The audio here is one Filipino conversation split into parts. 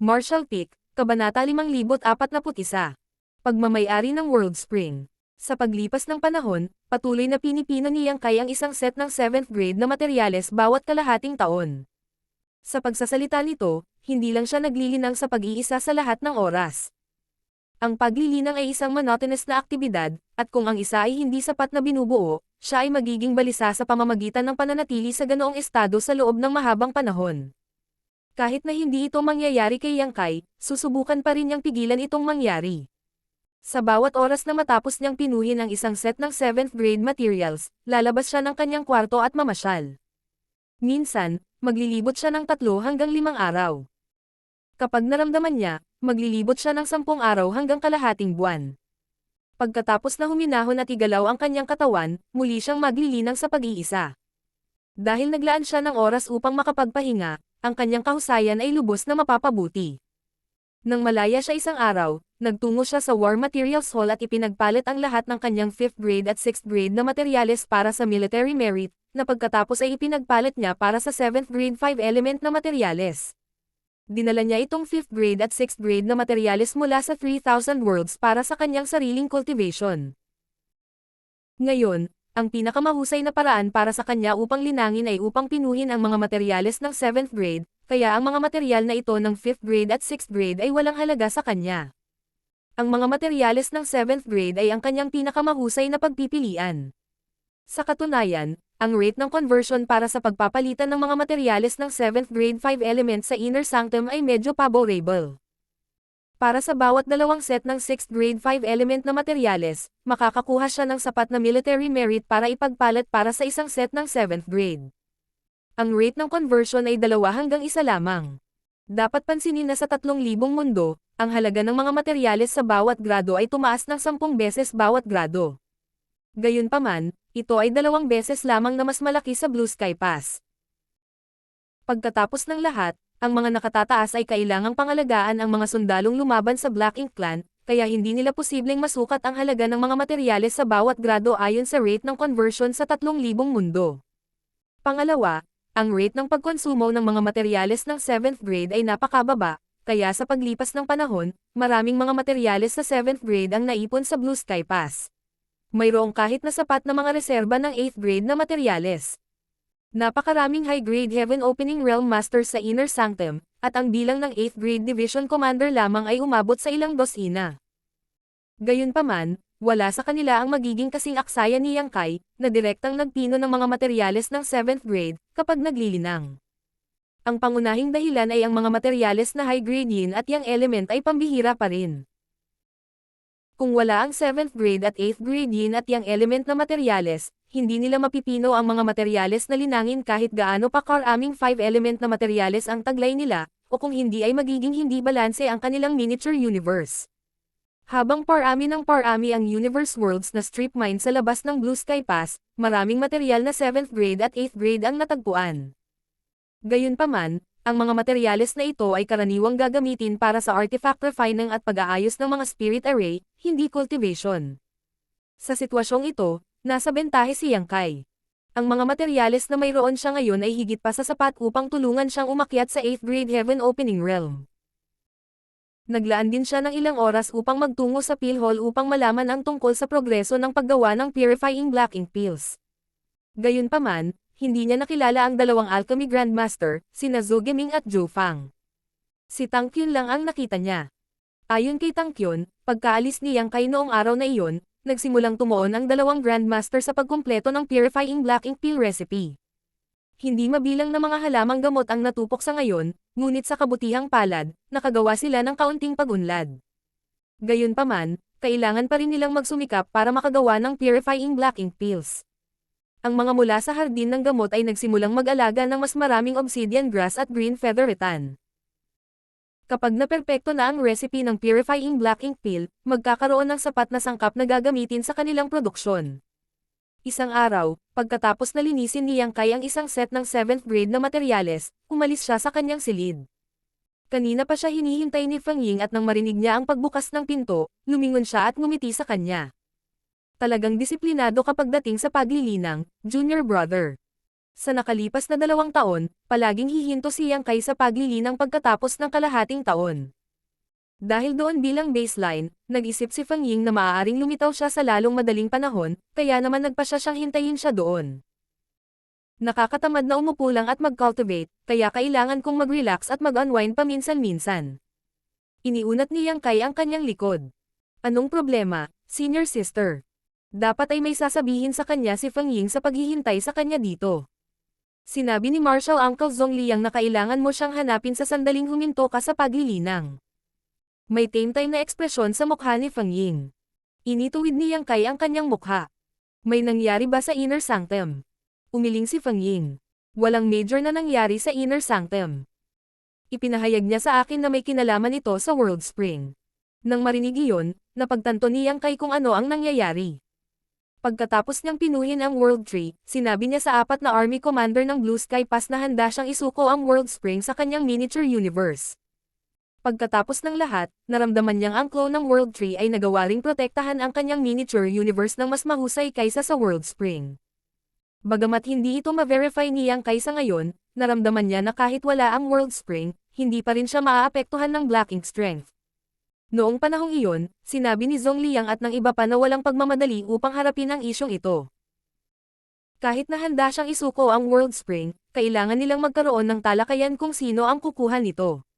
Marshall Peak, Kabanata 5041. Pagmamay-ari ng World Spring. Sa paglipas ng panahon, patuloy na pinipino ni Yang Kai ang isang set ng 7th grade na materyales bawat kalahating taon. Sa pagsasalita nito, hindi lang siya naglilinang sa pag-iisa sa lahat ng oras. Ang paglilinang ay isang monotonous na aktibidad, at kung ang isa ay hindi sapat na binubuo, siya ay magiging balisa sa pamamagitan ng pananatili sa ganoong estado sa loob ng mahabang panahon. Kahit na hindi ito mangyayari kay Yang Kai, susubukan pa rin niyang pigilan itong mangyari. Sa bawat oras na matapos niyang pinuhin ang isang set ng 7th grade materials, lalabas siya ng kanyang kwarto at mamasyal. Minsan, maglilibot siya ng 3 hanggang 5 araw. Kapag naramdaman niya, maglilibot siya ng 10 araw hanggang kalahating buwan. Pagkatapos na huminahon at igalaw ang kanyang katawan, muli siyang maglilinang sa pag-iisa. Dahil naglaan siya ng oras upang makapagpahinga, ang kanyang kahusayan ay lubos na mapapabuti. Nang malaya siya isang araw, nagtungo siya sa War Materials Hall at ipinagpalit ang lahat ng kanyang 5th grade at 6th grade na materyales para sa military merit, na pagkatapos ay ipinagpalit niya para sa 7th grade 5 element na materyales. Dinala niya itong 5th grade at 6th grade na materyales mula sa 3,000 worlds para sa kanyang sariling cultivation. Ngayon, ang pinakamahusay na paraan para sa kanya upang linangin ay upang pinuhin ang mga materyales ng 7th grade, kaya ang mga materyal na ito ng 5th grade at 6th grade ay walang halaga sa kanya. Ang mga materyales ng 7th grade ay ang kanyang pinakamahusay na pagpipilian. Sa katunayan, ang rate ng conversion para sa pagpapalitan ng mga materyales ng 7th grade 5 elements sa Inner Sanctum ay medyo favorable. Para sa bawat dalawang set ng 6th grade 5 element na materyales, makakakuha siya ng sapat na military merit para ipagpalit para sa isang set ng 7th grade. Ang rate ng conversion ay 2 hanggang 1 lamang. Dapat pansinin na sa 3,000 mundo, ang halaga ng mga materyales sa bawat grado ay tumaas ng 10 beses bawat grado. Gayunpaman, ito ay 2 beses lamang na mas malaki sa Blue Sky Pass. Pagkatapos ng lahat, ang mga nakatataas ay kailangang pangalagaan ang mga sundalong lumaban sa Black Ink Clan, kaya hindi nila posibleng masukat ang halaga ng mga materyales sa bawat grado ayon sa rate ng conversion sa 3,000 mundo. Pangalawa, ang rate ng pagkonsumo ng mga materyales ng 7th grade ay napakababa, kaya sa paglipas ng panahon, maraming mga materyales sa 7th grade ang naipon sa Blue Sky Pass. Mayroong kahit na sapat na mga reserba ng 8th grade na materyales. Napakaraming high-grade Heaven Opening Realm Masters sa Inner Sanctum, at ang bilang ng 8th grade Division Commander lamang ay umabot sa ilang dosina. Gayunpaman, wala sa kanila ang magiging kasing aksaya ni Yang Kai, na direktang nagpino ng mga materyales ng 7th grade, kapag naglilinang. Ang pangunahing dahilan ay ang mga materyales na high-grade yin at yang element ay pambihira pa rin. Kung wala ang 7th grade at 8th grade yin at yang element na materyales, hindi nila mapipino ang mga materyales na linangin kahit gaano pa karaming 5 element na materyales ang taglay nila, o kung hindi ay magiging hindi balanse ang kanilang miniature universe. Habang parami ng parami ang universe worlds na strip mine sa labas ng Blue Sky Pass, maraming materyal na 7th grade at 8th grade ang natagpuan. Gayunpaman, ang mga materyales na ito ay karaniwang gagamitin para sa artifact refining at pag-aayos ng mga spirit array, hindi cultivation. Sa sitwasyong ito, nasa bentahe si Yang Kai. Ang mga materyales na mayroon siya ngayon ay higit pa sa sapat upang tulungan siyang umakyat sa 8th grade Heaven Opening Realm. Naglaan din siya ng ilang oras upang magtungo sa pill hall upang malaman ang tungkol sa progreso ng paggawa ng purifying black ink pills. Gayunpaman, hindi niya nakilala ang dalawang alchemy grandmaster, sina Zhou Geming at Zhou Fang. Si Tang Qun lang ang nakita niya. Ayon kay Tang Qun, pagkaalis ni Yang Kai noong araw na iyon, nagsimulang tumuon ang dalawang grandmaster sa pagkumpleto ng purifying black ink pill recipe. Hindi mabilang na mga halamang gamot ang natupok sa ngayon, ngunit sa kabutihang palad, nakagawa sila ng kaunting pag-unlad. Gayunpaman, kailangan pa rin nilang magsumikap para makagawa ng purifying black ink pills. Ang mga mula sa hardin ng gamot ay nagsimulang mag-alaga ng mas maraming obsidian grass at green feather rattan. Kapag naperpekto na ang recipe ng purifying black ink pill, magkakaroon ng sapat na sangkap na gagamitin sa kanilang produksyon. Isang araw, pagkatapos na linisin ni Yang Kai ang isang set ng 7th grade na materyales, umalis siya sa kanyang silid. Kanina pa siya hinihintay ni Fang Ying at nang marinig niya ang pagbukas ng pinto, lumingon siya at ngumiti sa kanya. Talagang disiplinado kapag dating sa paglilinang, junior brother. Sa nakalipas na 2 taon, palaging hihinto si Yang Kai sa paglilinang pagkatapos ng kalahating taon. Dahil doon bilang baseline, nag-isip si Feng Ying na maaaring lumitaw siya sa lalong madaling panahon, kaya naman nagpasya siyang hintayin siya doon. Nakakatamad na umupo lang at mag-cultivate, kaya kailangan kong mag-relax at mag-unwind paminsan-minsan. Iniunat ni Yang Kai ang kanyang likod. Anong problema, senior sister? Dapat ay may sasabihin sa kanya si Feng Ying sa paghihintay sa kanya dito. Sinabi ni Marshal Uncle Zhong Liang na kailangan mo siyang hanapin sa sandaling huminto ka sa paglilinang. May tame-time na ekspresyon sa mukha ni Feng Ying. Inituwid ni Yang Kai ang kanyang mukha. May nangyari ba sa inner sanctum? Umiling si Feng Ying. Walang major na nangyari sa inner sanctum. Ipinahayag niya sa akin na may kinalaman ito sa World Spring. Nang marinig iyon, napagtanto ni Yang Kai kung ano ang nangyayari. Pagkatapos niyang pinuhin ang World Tree, sinabi niya sa 4 na Army Commander ng Blue Sky Pass na handa siyang isuko ang World Spring sa kanyang miniature universe. Pagkatapos ng lahat, naramdaman niyang ang clone ng World Tree ay nagawa ring protektahan ang kanyang miniature universe ng mas mahusay kaysa sa World Spring. Bagamat hindi ito ma-verify ni Yang Kai sa ngayon, naramdaman niya na kahit wala ang World Spring, hindi pa rin siya maaapektuhan ng Black Ink Strength. Noong panahong iyon, sinabi ni Zhong Liang at ng iba pa na walang pagmamadali upang harapin ang isyong ito. Kahit na handa siyang isuko ang World Spring, kailangan nilang magkaroon ng talakayan kung sino ang kukuha nito.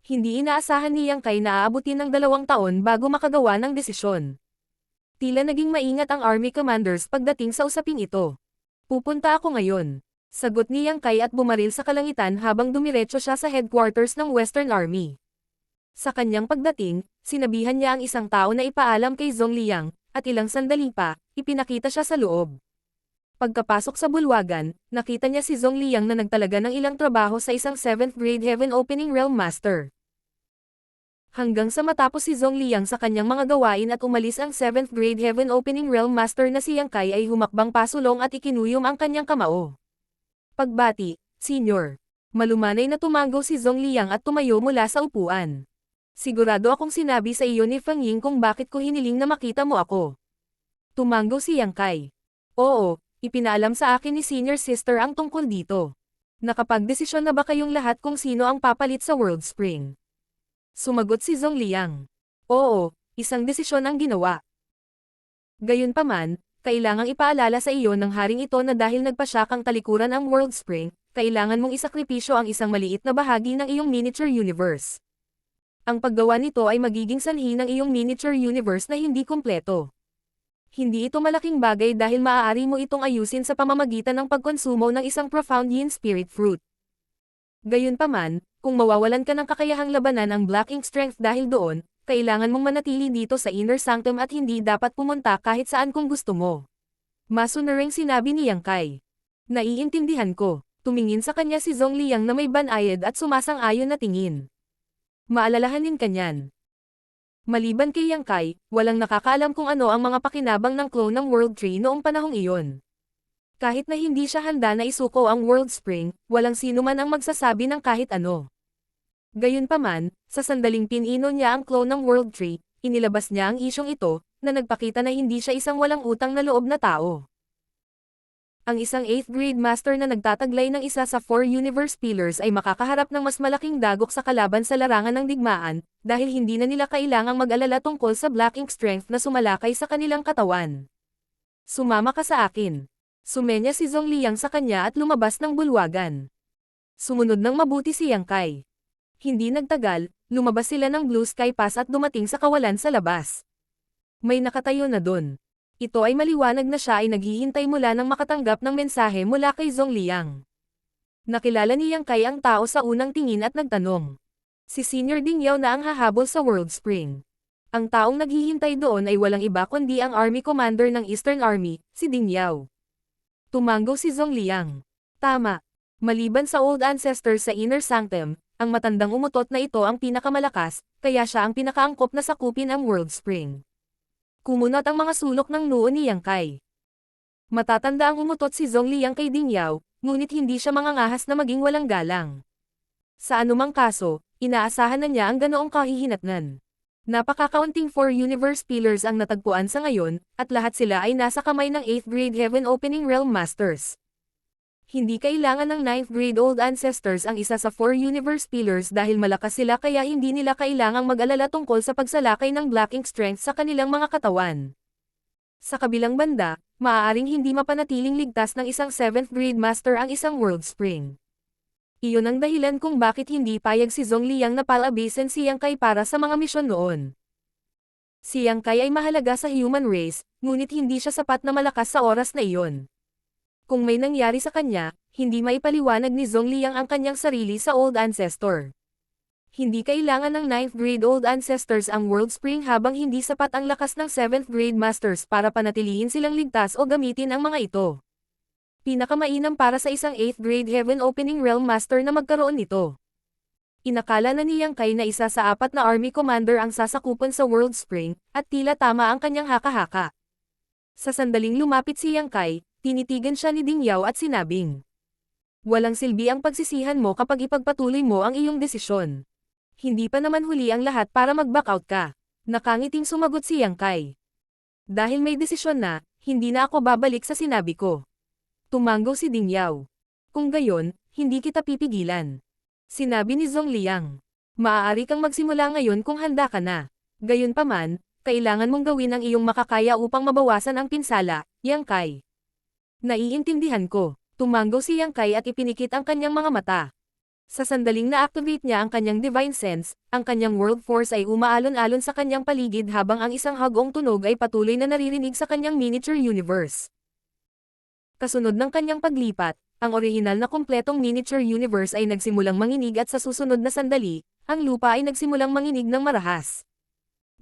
Hindi inaasahan ni Yang Kai na aabutin ng 2 taon bago makagawa ng desisyon. Tila naging maingat ang Army Commanders pagdating sa usaping ito. Pupunta ako ngayon. Sagot ni Yang Kai at bumaril sa kalangitan habang dumiretso siya sa headquarters ng Western Army. Sa kanyang pagdating, sinabihan niya ang isang tao na ipaalam kay Zhong Liang, at ilang sandali pa, ipinakita siya sa loob. Pagkapasok sa bulwagan, nakita niya si Zhong Liang na nagtalaga ng ilang trabaho sa isang 7th grade Heaven Opening Realm Master. Hanggang sa matapos si Zhong Liang sa kanyang mga gawain at umalis ang 7th grade Heaven Opening Realm Master na si Yang Kai ay humakbang pasulong at ikinuyom ang kanyang kamao. Pagbati, Senior. Malumanay na tumango si Zhong Liang at tumayo mula sa upuan. Sigurado akong sinabi sa iyo ni Feng Ying kung bakit ko hiniling na makita mo ako. Tumango si Yang Kai. Oo, ipinaalam sa akin ni Senior Sister ang tungkol dito. Nakapagdesisyon na ba kayong lahat kung sino ang papalit sa World Spring? Sumagot si Zhong Liang. Oo, isang desisyon ang ginawa. Gayunpaman, kailangang ipaalala sa iyo ng haring ito na dahil nagpasya kang talikuran ang World Spring, kailangan mong isakripisyo ang isang maliit na bahagi ng iyong miniature universe. Ang paggawa nito ay magiging sanhi ng iyong miniature universe na hindi kumpleto. Hindi ito malaking bagay dahil maaari mo itong ayusin sa pamamagitan ng pagkonsumo ng isang profound yin spirit fruit. Gayunpaman, kung mawawalan ka ng kakayahang labanan ang Black Ink Strength dahil doon, kailangan mong manatili dito sa Inner Sanctum at hindi dapat pumunta kahit saan kung gusto mo. Masunuring sinabi ni Yang Kai. Naiintindihan ko. Tumingin sa kanya si Zhong Liang na may banayad at sumasang-ayon na tingin. Maalalahanin ka niyan. Maliban kay Yang Kai, walang nakakaalam kung ano ang mga pakinabang ng clone ng World Tree noong panahong iyon. Kahit na hindi siya handa na isuko ang World Spring, walang sino man ang magsasabi ng kahit ano. Gayunpaman, sa sandaling pinino niya ang clone ng World Tree, inilabas niya ang isyong ito, na nagpakita na hindi siya isang walang utang na loob na tao. Ang isang 8th grade master na nagtataglay ng isa sa 4 universe pillars ay makakaharap ng mas malaking dagok sa kalaban sa larangan ng digmaan, dahil hindi na nila kailangang mag-alala tungkol sa Black Ink Strength na sumalakay sa kanilang katawan. Sumama ka sa akin. Sumenya si Zhong Liang sa kanya at lumabas ng bulwagan. Sumunod ng mabuti si Yang Kai. Hindi nagtagal, lumabas sila ng Blue Sky Pass at dumating sa kawalan sa labas. May nakatayo na dun. Ito ay maliwanag na siya ay naghihintay mula nang makatanggap ng mensahe mula kay Zhong Liang. Nakilala ni Yang Kai ang tao sa unang tingin at nagtanong. Si Senior Ding Yao na ang hahabol sa World Spring. Ang taong naghihintay doon ay walang iba kundi ang Army Commander ng Eastern Army, si Ding Yao. Tumango si Zhong Liang. Tama. Maliban sa Old Ancestor sa Inner Sanctum, ang matandang umutot na ito ang pinakamalakas, kaya siya ang pinakaangkop na sakupin ang World Spring. Kumunat ang mga sulok ng noo ni Yang Kai. Matatanda ang umutot si Zhong Liang kay Ding Yao, ngunit hindi siya mangangahas na maging walang galang. Sa anumang kaso, inaasahan na niya ang ganoong kahihinatnan. Napakakaunting 4 universe pillars ang natagpuan sa ngayon, at lahat sila ay nasa kamay ng 8th grade Heaven Opening Realm Masters. Hindi kailangan ng 9th grade Old Ancestors ang isa sa 4 Universe Pillars dahil malakas sila kaya hindi nila kailangang mag-alala tungkol sa pagsalakay ng Black Ink Strength sa kanilang mga katawan. Sa kabilang banda, maaaring hindi mapanatiling ligtas ng isang 7th grade Master ang isang World Spring. Iyon ang dahilan kung bakit hindi payag si Zhongliang na palabasin si Yang Kai para sa mga misyon noon. Si Yang Kai ay mahalaga sa human race, ngunit hindi siya sapat na malakas sa oras na iyon. Kung may nangyari sa kanya, hindi maipaliwanag ni Zhongliang ang kanyang sarili sa Old Ancestor. Hindi kailangan ng 9th grade Old Ancestors ang World Spring habang hindi sapat ang lakas ng 7th grade Masters para panatilihin silang ligtas o gamitin ang mga ito. Pinakamainam para sa isang 8th grade Heaven Opening Realm Master na magkaroon nito. Inakala na ni Yang Kai na isa sa 4 na Army Commander ang sasakupan sa World Spring, at tila tama ang kanyang haka-haka. Sa sandaling lumapit si Yang Kai, tinitigan siya ni Ding Yao at sinabing, "Walang silbi ang pagsisihan mo kapag ipagpatuloy mo ang iyong desisyon. Hindi pa naman huli ang lahat para mag-back out ka." Nakangiting sumagot si Yang Kai. "Dahil may desisyon na, hindi na ako babalik sa sinabi ko." Tumanggo si Ding Yao. "Kung gayon, hindi kita pipigilan." Sinabi ni Zhongliang. "Maaari kang magsimula ngayon kung handa ka na. Gayunpaman, kailangan mong gawin ang iyong makakaya upang mabawasan ang pinsala, Yang Kai." "Naiintindihan ko." Tumanggo si Yang Kai at ipinikit ang kanyang mga mata. Sa sandaling na-activate niya ang kanyang Divine Sense, ang kanyang World Force ay umaalon-alon sa kanyang paligid habang ang isang hagong tunog ay patuloy na naririnig sa kanyang miniature universe. Kasunod ng kanyang paglipat, ang orihinal na kumpletong miniature universe ay nagsimulang manginig at sa susunod na sandali, ang lupa ay nagsimulang manginig ng marahas.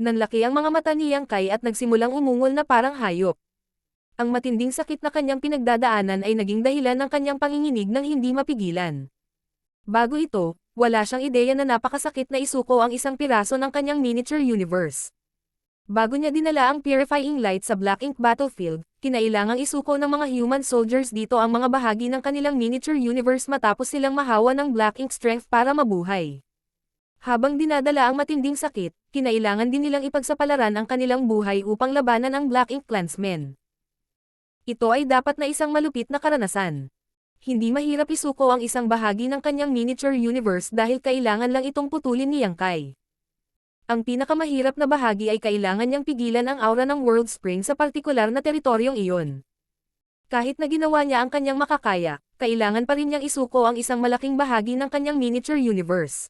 Nanlaki ang mga mata ni Yang Kai at nagsimulang umungol na parang hayop. Ang matinding sakit na kanyang pinagdadaanan ay naging dahilan ng kanyang panginginig nang hindi mapigilan. Bago ito, wala siyang ideya na napakasakit na isuko ang isang piraso ng kanyang miniature universe. Bago niya dinala ang purifying light sa Black Ink Battlefield, kinailangang isuko ng mga human soldiers dito ang mga bahagi ng kanilang miniature universe matapos silang mahawa ng Black Ink Strength para mabuhay. Habang dinadala ang matinding sakit, kinailangan din nilang ipagsapalaran ang kanilang buhay upang labanan ang Black Ink Clansmen. Ito ay dapat na isang malupit na karanasan. Hindi mahirap isuko ang isang bahagi ng kanyang miniature universe dahil kailangan lang itong putulin ni Yang Kai. Ang pinakamahirap na bahagi ay kailangan niyang pigilan ang aura ng World Spring sa partikular na teritoryong iyon. Kahit na ginawa niya ang kanyang makakaya, kailangan pa rin niyang isuko ang isang malaking bahagi ng kanyang miniature universe.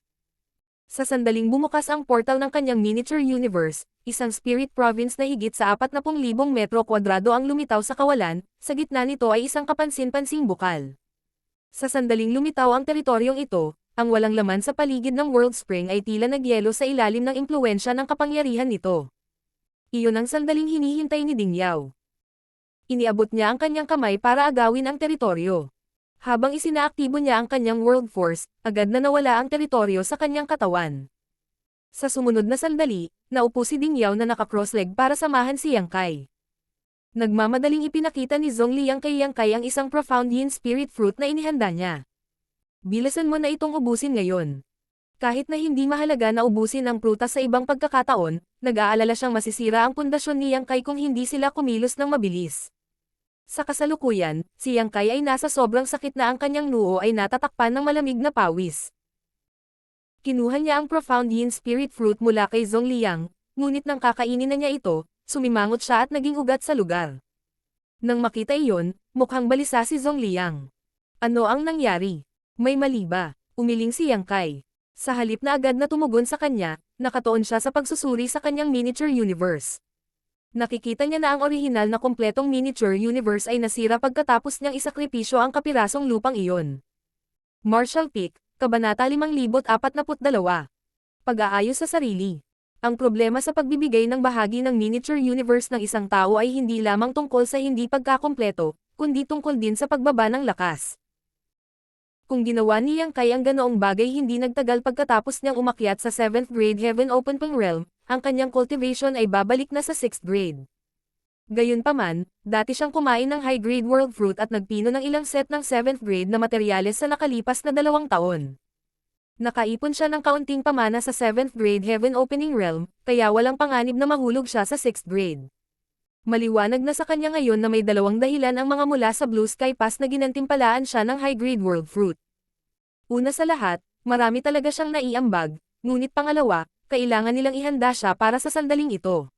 Sa sandaling bumukas ang portal ng kanyang miniature universe, isang spirit province na higit sa 40,000 metro kwadrado ang lumitaw sa kawalan, sa gitna nito ay isang kapansin-pansing bukal. Sa sandaling lumitaw ang teritoryong ito, ang walang laman sa paligid ng World Spring ay tila nagyelo sa ilalim ng impluwensya ng kapangyarihan nito. Iyon ang sandaling hinihintay ni Ding Yao. Iniabot niya ang kanyang kamay para agawin ang teritoryo. Habang isinaaktibo niya ang kanyang World Force, agad na nawala ang teritoryo sa kanyang katawan. Sa sumunod na sandali, naupo si Ding Yao na naka-cross-leg para samahan si Yang Kai. Nagmamadaling ipinakita ni Zhongliang kay Yang Kai ang isang profound yin spirit fruit na inihanda niya. "Bilisan mo na itong ubusin ngayon." Kahit na hindi mahalaga na ubusin ang prutas sa ibang pagkakataon, nag-aalala siyang masisira ang pundasyon ni Yang Kai kung hindi sila kumilos ng mabilis. Sa kasalukuyan, si Yang Kai ay nasa sobrang sakit na ang kanyang noo ay natatakpan ng malamig na pawis. Kinuha niya ang profound yin spirit fruit mula kay Zhongliang, ngunit nang kakainin na niya ito, sumimangot siya at naging ugat sa lugar. Nang makita iyon, mukhang balisa si Zhongliang. "Ano ang nangyari? May mali ba?" Umiling si Yang Kai. Sa halip na agad na tumugon sa kanya, nakatuon siya sa pagsusuri sa kanyang miniature universe. Nakikita niya na ang orihinal na kumpletong miniature universe ay nasira pagkatapos niyang isakripisyo ang kapirasong lupang iyon. Marshall Peak, Kabanata 5042. Pag-aayos sa sarili. Ang problema sa pagbibigay ng bahagi ng miniature universe ng isang tao ay hindi lamang tungkol sa hindi pagkakumpleto, kundi tungkol din sa pagbaba ng lakas. Kung ginawa ni Yang Kai ang ganoong bagay hindi nagtagal pagkatapos niyang umakyat sa 7th grade Heaven Opening Realm, ang kanyang cultivation ay babalik na sa 6th grade. Gayunpaman, dati siyang kumain ng high-grade world fruit at nagpino ng ilang set ng 7th grade na materyales sa nakalipas na 2 taon. Nakaipon siya ng kaunting pamana sa 7th grade Heaven Opening Realm, kaya walang panganib na mahulog siya sa 6th grade. Maliwanag na sa kanya ngayon na may dalawang dahilan ang mga mula sa Blue Sky Pass na ginantimpalaan siya ng high-grade world fruit. Una sa lahat, marami talaga siyang naiambag, ngunit pangalawa, kailangan nilang ihanda siya para sa sandaling ito.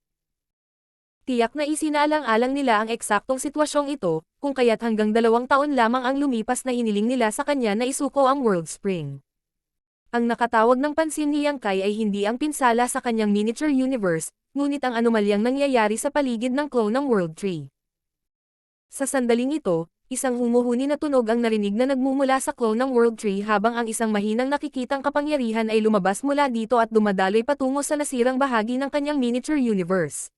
Tiyak na isinaalang-alang nila ang eksaktong sitwasyong ito, kung kaya't hanggang 2 taon lamang ang lumipas na hiniling nila sa kanya na isuko ang World Spring. Ang nakatawag ng pansin ni Yang Kai ay hindi ang pinsala sa kanyang miniature universe, ngunit ang anomalyang nangyayari sa paligid ng clone ng World Tree. Sa sandaling ito, isang humuhuni na tunog ang narinig na nagmumula sa clone ng World Tree habang ang isang mahinang nakikitang kapangyarihan ay lumabas mula dito at dumadaloy patungo sa nasirang bahagi ng kanyang miniature universe.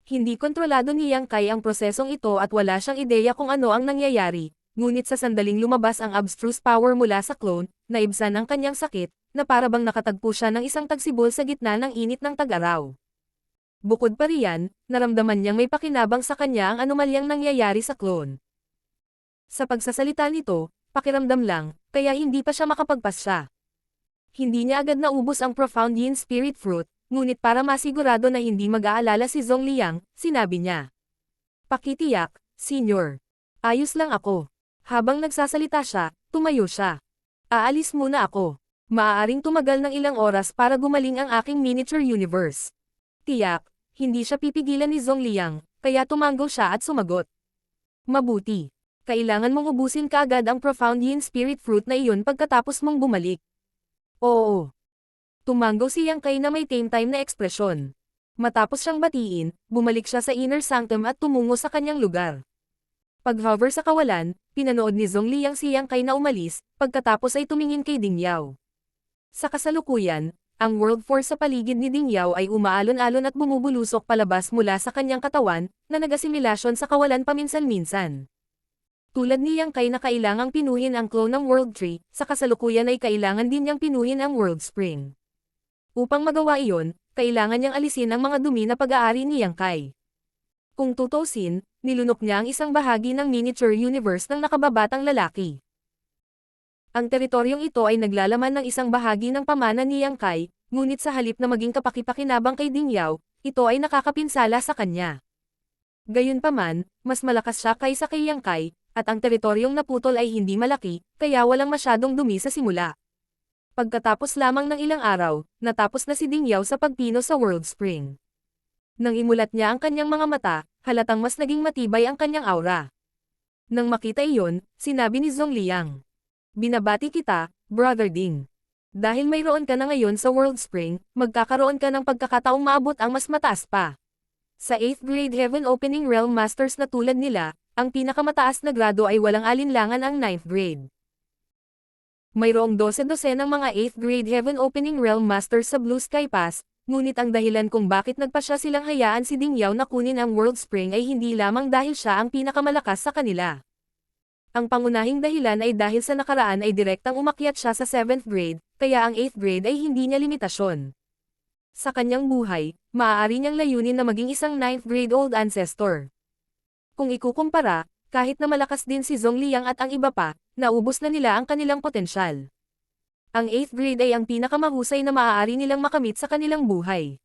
Hindi kontrolado ni Yang Kai ang prosesong ito at wala siyang ideya kung ano ang nangyayari, ngunit sa sandaling lumabas ang abstruse power mula sa clone, naibsan ang kanyang sakit, na parabang nakatagpo siya ng isang tagsibol sa gitna ng init ng tag-araw. Bukod pa riyan, naramdaman niyang may pakinabang sa kanya ang anomalyang nangyayari sa clone. Sa pagsasalita nito, pakiramdam lang, kaya hindi pa siya makapagpasya. Hindi niya agad naubos ang Profound Yin Spirit Fruit, ngunit para masigurado na hindi mag-aalala si Zhong Liang, sinabi niya. Pakitiyak, Senior. Ayos lang ako. Habang nagsasalita siya, tumayo siya. Aalis muna ako. Maaaring tumagal ng ilang oras para gumaling ang aking miniature universe. Tiyak, hindi siya pipigilan ni Zhong Liang, kaya tumango siya at sumagot. Mabuti. Kailangan mong ubusin kaagad ang Profound Yin Spirit Fruit na iyon pagkatapos mong bumalik. Oo. Tumango si Yang Kai na may tame time na ekspresyon. Matapos siyang batiin, bumalik siya sa inner sanctum at tumungo sa kanyang lugar. Pag-hover sa kawalan, pinanood ni Zhong Liang si Yang Kai na umalis, pagkatapos ay tumingin kay Ding Yao. Sa kasalukuyan, ang world force sa paligid ni Ding Yao ay umaalon-alon at bumubulusok palabas mula sa kanyang katawan, na nag-asimilasyon sa kawalan paminsan-minsan. Tulad ni Yang Kai na kailangang pinuhin ang clone ng World Tree, sa kasalukuyan ay kailangan din niyang pinuhin ang World Spring. Upang magawa iyon, kailangan niyang alisin ang mga dumi na pag-aari ni Yang Kai. Kung tutusin, nilunok niya ang isang bahagi ng miniature universe ng nakababatang lalaki. Ang teritoryong ito ay naglalaman ng isang bahagi ng pamana ni Yang Kai, ngunit sa halip na maging kapakipakinabang kay Ding Yao, ito ay nakakapinsala sa kanya. Gayunpaman, mas malakas siya kaysa kay Yang Kai, at ang teritoryong naputol ay hindi malaki, kaya walang masyadong dumi sa simula. Pagkatapos lamang ng ilang araw, natapos na si Ding Yao sa pagpino sa World Spring. Nang imulat niya ang kanyang mga mata, halatang mas naging matibay ang kanyang aura. Nang makita iyon, sinabi ni Zhong Liang. Binabati kita, Brother Ding. Dahil mayroon ka na ngayon sa World Spring, magkakaroon ka ng pagkakataong maabot ang mas mataas pa. Sa 8th grade Heaven Opening Realm Masters na tulad nila, ang pinakamataas na grado ay walang alinlangan ang 9th grade. Mayroong 12 ng mga 8th grade Heaven Opening Realm Masters sa Blue Sky Pass, ngunit ang dahilan kung bakit nagpasya silang hayaan si Ding Yao na kunin ang World Spring ay hindi lamang dahil siya ang pinakamalakas sa kanila. Ang pangunahing dahilan ay dahil sa nakaraan ay direktang umakyat siya sa 7th grade, kaya ang 8th grade ay hindi niya limitasyon. Sa kanyang buhay, maaari niyang layunin na maging isang 9th grade old ancestor. Kung ikukumpara, kahit na malakas din si Zhong Liang at ang iba pa, naubos na nila ang kanilang potensyal. Ang 8th grade ay ang pinakamahusay na maaari nilang makamit sa kanilang buhay.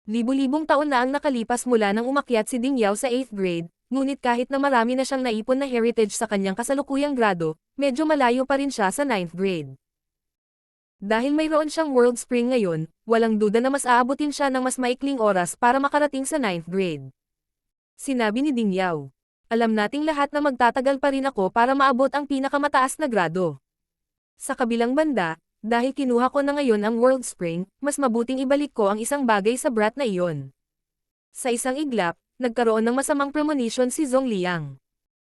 Libu-libong taon na ang nakalipas mula nang umakyat si Ding Yao sa 8th grade, ngunit kahit na marami na siyang naipon na heritage sa kanyang kasalukuyang grado, medyo malayo pa rin siya sa 9th grade. Dahil mayroon siyang World Spring ngayon, walang duda na mas aabutin siya ng mas maikling oras para makarating sa 9th grade. Sinabi ni Ding Yao. Alam nating lahat na magtatagal pa rin ako para maabot ang pinakamataas na grado. Sa kabilang banda, dahil kinuha ko na ngayon ang World Spring, mas mabuting ibalik ko ang isang bagay sa brat na iyon. Sa isang iglap, nagkaroon ng masamang premonition si Zhong Liang.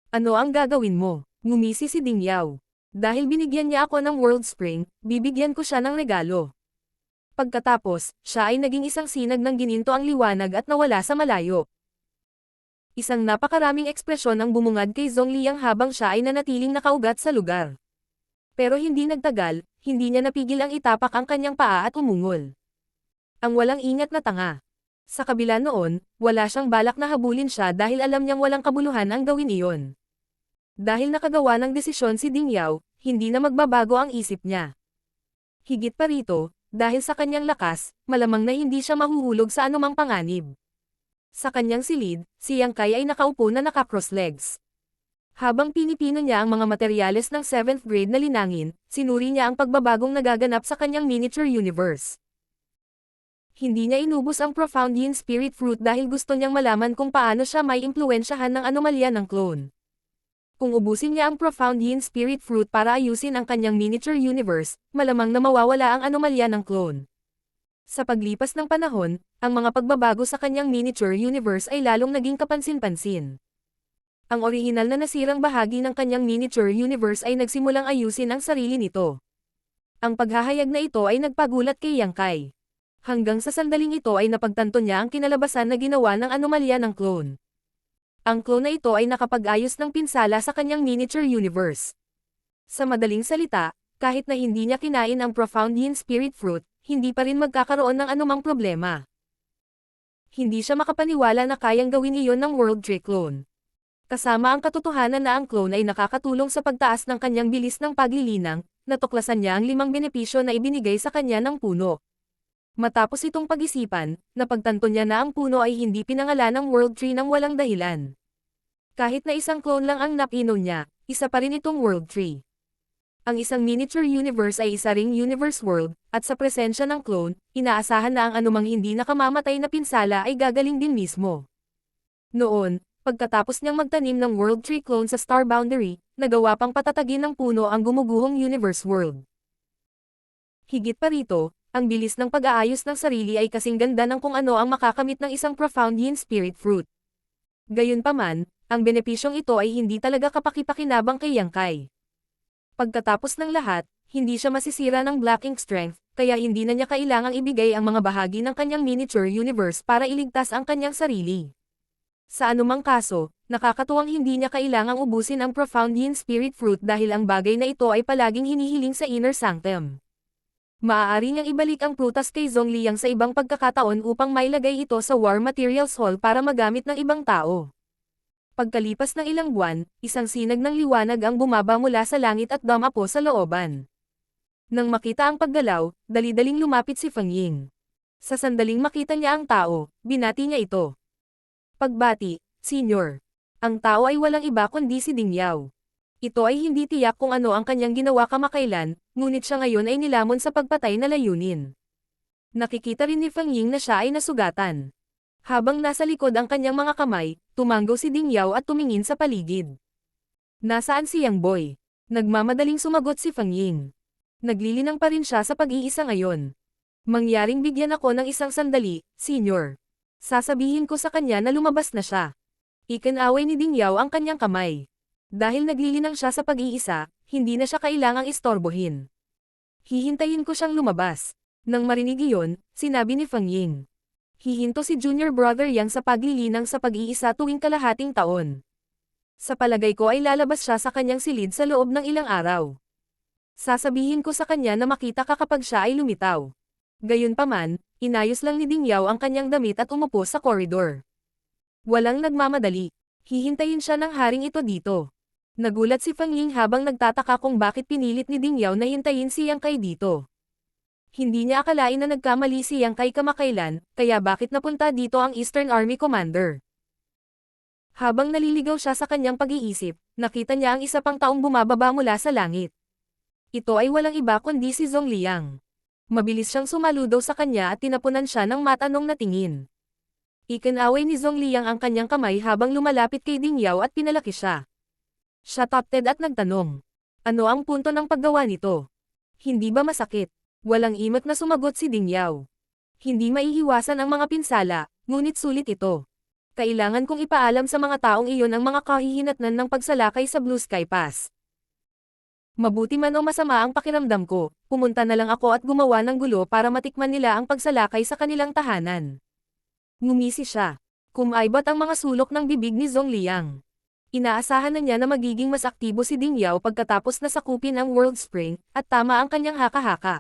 Ano ang gagawin mo? Ngumisi si Ding Yao. Dahil binigyan niya ako ng World Spring, bibigyan ko siya ng regalo. Pagkatapos, siya ay naging isang sinag ng gininto ang liwanag at nawala sa malayo. Isang napakaraming ekspresyon ang bumungad kay Zhong Liang habang siya ay nanatiling nakaugat sa lugar. Pero hindi nagtagal, hindi niya napigil ang itapak ang kanyang paa at umungol. Ang walang ingat na tanga. Sa kabila noon, wala siyang balak na habulin siya dahil alam niyang walang kabuluhan ang gawin iyon. Dahil nakagawa ng desisyon si Ding Yao, hindi na magbabago ang isip niya. Higit pa rito, dahil sa kanyang lakas, malamang na hindi siya mahuhulog sa anumang panganib. Sa kanyang silid, si Yang Kai ay nakaupo na naka-cross legs. Habang pinipino niya ang mga materyales ng 7th grade na linangin, sinuri niya ang pagbabagong nagaganap sa kanyang miniature universe. Hindi niya inubos ang Profound Yin Spirit Fruit dahil gusto niyang malaman kung paano siya may impluwensyahan ng anomalya ng clone. Kung ubusin niya ang Profound Yin Spirit Fruit para ayusin ang kanyang miniature universe, malamang na mawawala ang anomalya ng clone. Sa paglipas ng panahon, ang mga pagbabago sa kanyang miniature universe ay lalong naging kapansin-pansin. Ang orihinal na nasirang bahagi ng kanyang miniature universe ay nagsimulang ayusin ang sarili nito. Ang paghahayag na ito ay nagpagulat kay Yang Kai. Hanggang sa sandaling ito ay napagtanto niya ang kinalabasan na ginawa ng anomalya ng clone. Ang clone na ito ay nakapag-ayos ng pinsala sa kanyang miniature universe. Sa madaling salita, kahit na hindi niya kinain ang Profound Yin Spirit Fruit, hindi pa rin magkakaroon ng anumang problema. Hindi siya makapaniwala na kayang gawin iyon ng World Tree Clone. Kasama ang katotohanan na ang clone ay nakakatulong sa pagtaas ng kanyang bilis ng paglilinang, natuklasan niya ang 5 benepisyo na ibinigay sa kanya ng puno. Matapos itong pag-isipan, napagtanto niya na ang puno ay hindi pinangalan ng World Tree nang walang dahilan. Kahit na isang clone lang ang napino niya, isa pa rin itong World Tree. Ang isang miniature universe ay isa ring universe world, at sa presensya ng clone, inaasahan na ang anumang hindi nakamamatay na pinsala ay gagaling din mismo. Noon, pagkatapos niyang magtanim ng World Tree clone sa Star Boundary, nagawa pang patatagin ng puno ang gumuguhong universe world. Higit pa rito, ang bilis ng pag-aayos ng sarili ay kasing ganda ng kung ano ang makakamit ng isang Profound Yin Spirit Fruit. Gayunpaman, ang benepisyong ito ay hindi talaga kapaki-pakinabang kay Yang Kai. Pagkatapos ng lahat, hindi siya masisira ng Black Ink Strength, kaya hindi na niya kailangang ibigay ang mga bahagi ng kanyang miniature universe para iligtas ang kanyang sarili. Sa anumang kaso, nakakatuwang hindi niya kailangang ubusin ang Profound Yin Spirit Fruit dahil ang bagay na ito ay palaging hinihiling sa Inner Sanctum. Maaari niyang ibalik ang prutas kay Zhongliang sa ibang pagkakataon upang mailagay ito sa War Materials Hall para magamit ng ibang tao. Pagkalipas ng ilang buwan, isang sinag ng liwanag ang bumaba mula sa langit at dumapo sa looban. Nang makita ang paggalaw, dali-daling lumapit si Feng Ying. Sa sandaling makita niya ang tao, binati niya ito. Pagbati, Senyor. Ang tao ay walang iba kundi si Ding Yao. Ito ay hindi tiyak kung ano ang kanyang ginawa kamakailan, ngunit siya ngayon ay nilamon sa pagpatay na layunin. Nakikita rin ni Feng Ying na siya ay nasugatan. Habang nasa likod ang kanyang mga kamay, tumanggo si Ding Yao at tumingin sa paligid. Nasaan si Yang Boy? Nagmamadaling sumagot si Feng Ying. Naglilinang pa rin siya sa pag-iisa ngayon. Mangyaring bigyan ako ng isang sandali, Senyor. Sasabihin ko sa kanya na lumabas na siya. Ikinaway ni Ding Yao ang kanyang kamay. Dahil naglilinang siya sa pag-iisa, hindi na siya kailangang istorbohin. Hihintayin ko siyang lumabas. Nang marinig iyon, sinabi ni Feng Ying. Hihinto si Junior Brother Yang sa paglilinang sa pag-iisa tuwing kalahating taon. Sa palagay ko ay lalabas siya sa kanyang silid sa loob ng ilang araw. Sasabihin ko sa kanya na makita ka kapag siya ay lumitaw. Gayunpaman, inayos lang ni Ding Yao ang kanyang damit at umupo sa koridor. Walang nagmamadali. Hihintayin siya ng haring ito dito. Nagulat si Feng Ying habang nagtataka kung bakit pinilit ni Ding Yao na hintayin si Yang Kai dito. Hindi niya akalain na nagkamali si Yang Kai kamakailan, kaya bakit napunta dito ang Eastern Army Commander. Habang naliligaw siya sa kanyang pag-iisip, nakita niya ang isa pang taong bumababa mula sa langit. Ito ay walang iba kundi si Zhongliang. Mabilis siyang sumaludo sa kanya at tinapunan siya ng matanong na tingin. Ikinaway ni Zhongliang ang kanyang kamay habang lumalapit kay Ding Yao at pinalaki siya. Siya top-ted at nagtanong. Ano ang punto ng paggawa nito? Hindi ba masakit? Walang imot na sumagot si Ding Yao. Hindi maiiwasan ang mga pinsala, ngunit sulit ito. Kailangan kong ipaalam sa mga taong iyon ang mga kahihinatnan ng pagsalakay sa Blue Sky Pass. Mabuti man o masama ang pakiramdam ko, pumunta na lang ako at gumawa ng gulo para matikman nila ang pagsalakay sa kanilang tahanan. Ngumisi siya. Kumaibot ang mga sulok ng bibig ni Zhongliang. Inaasahan na niya na magiging mas aktibo si Ding Yao pagkatapos na sakupin ang World Spring, at tama ang kanyang haka-haka.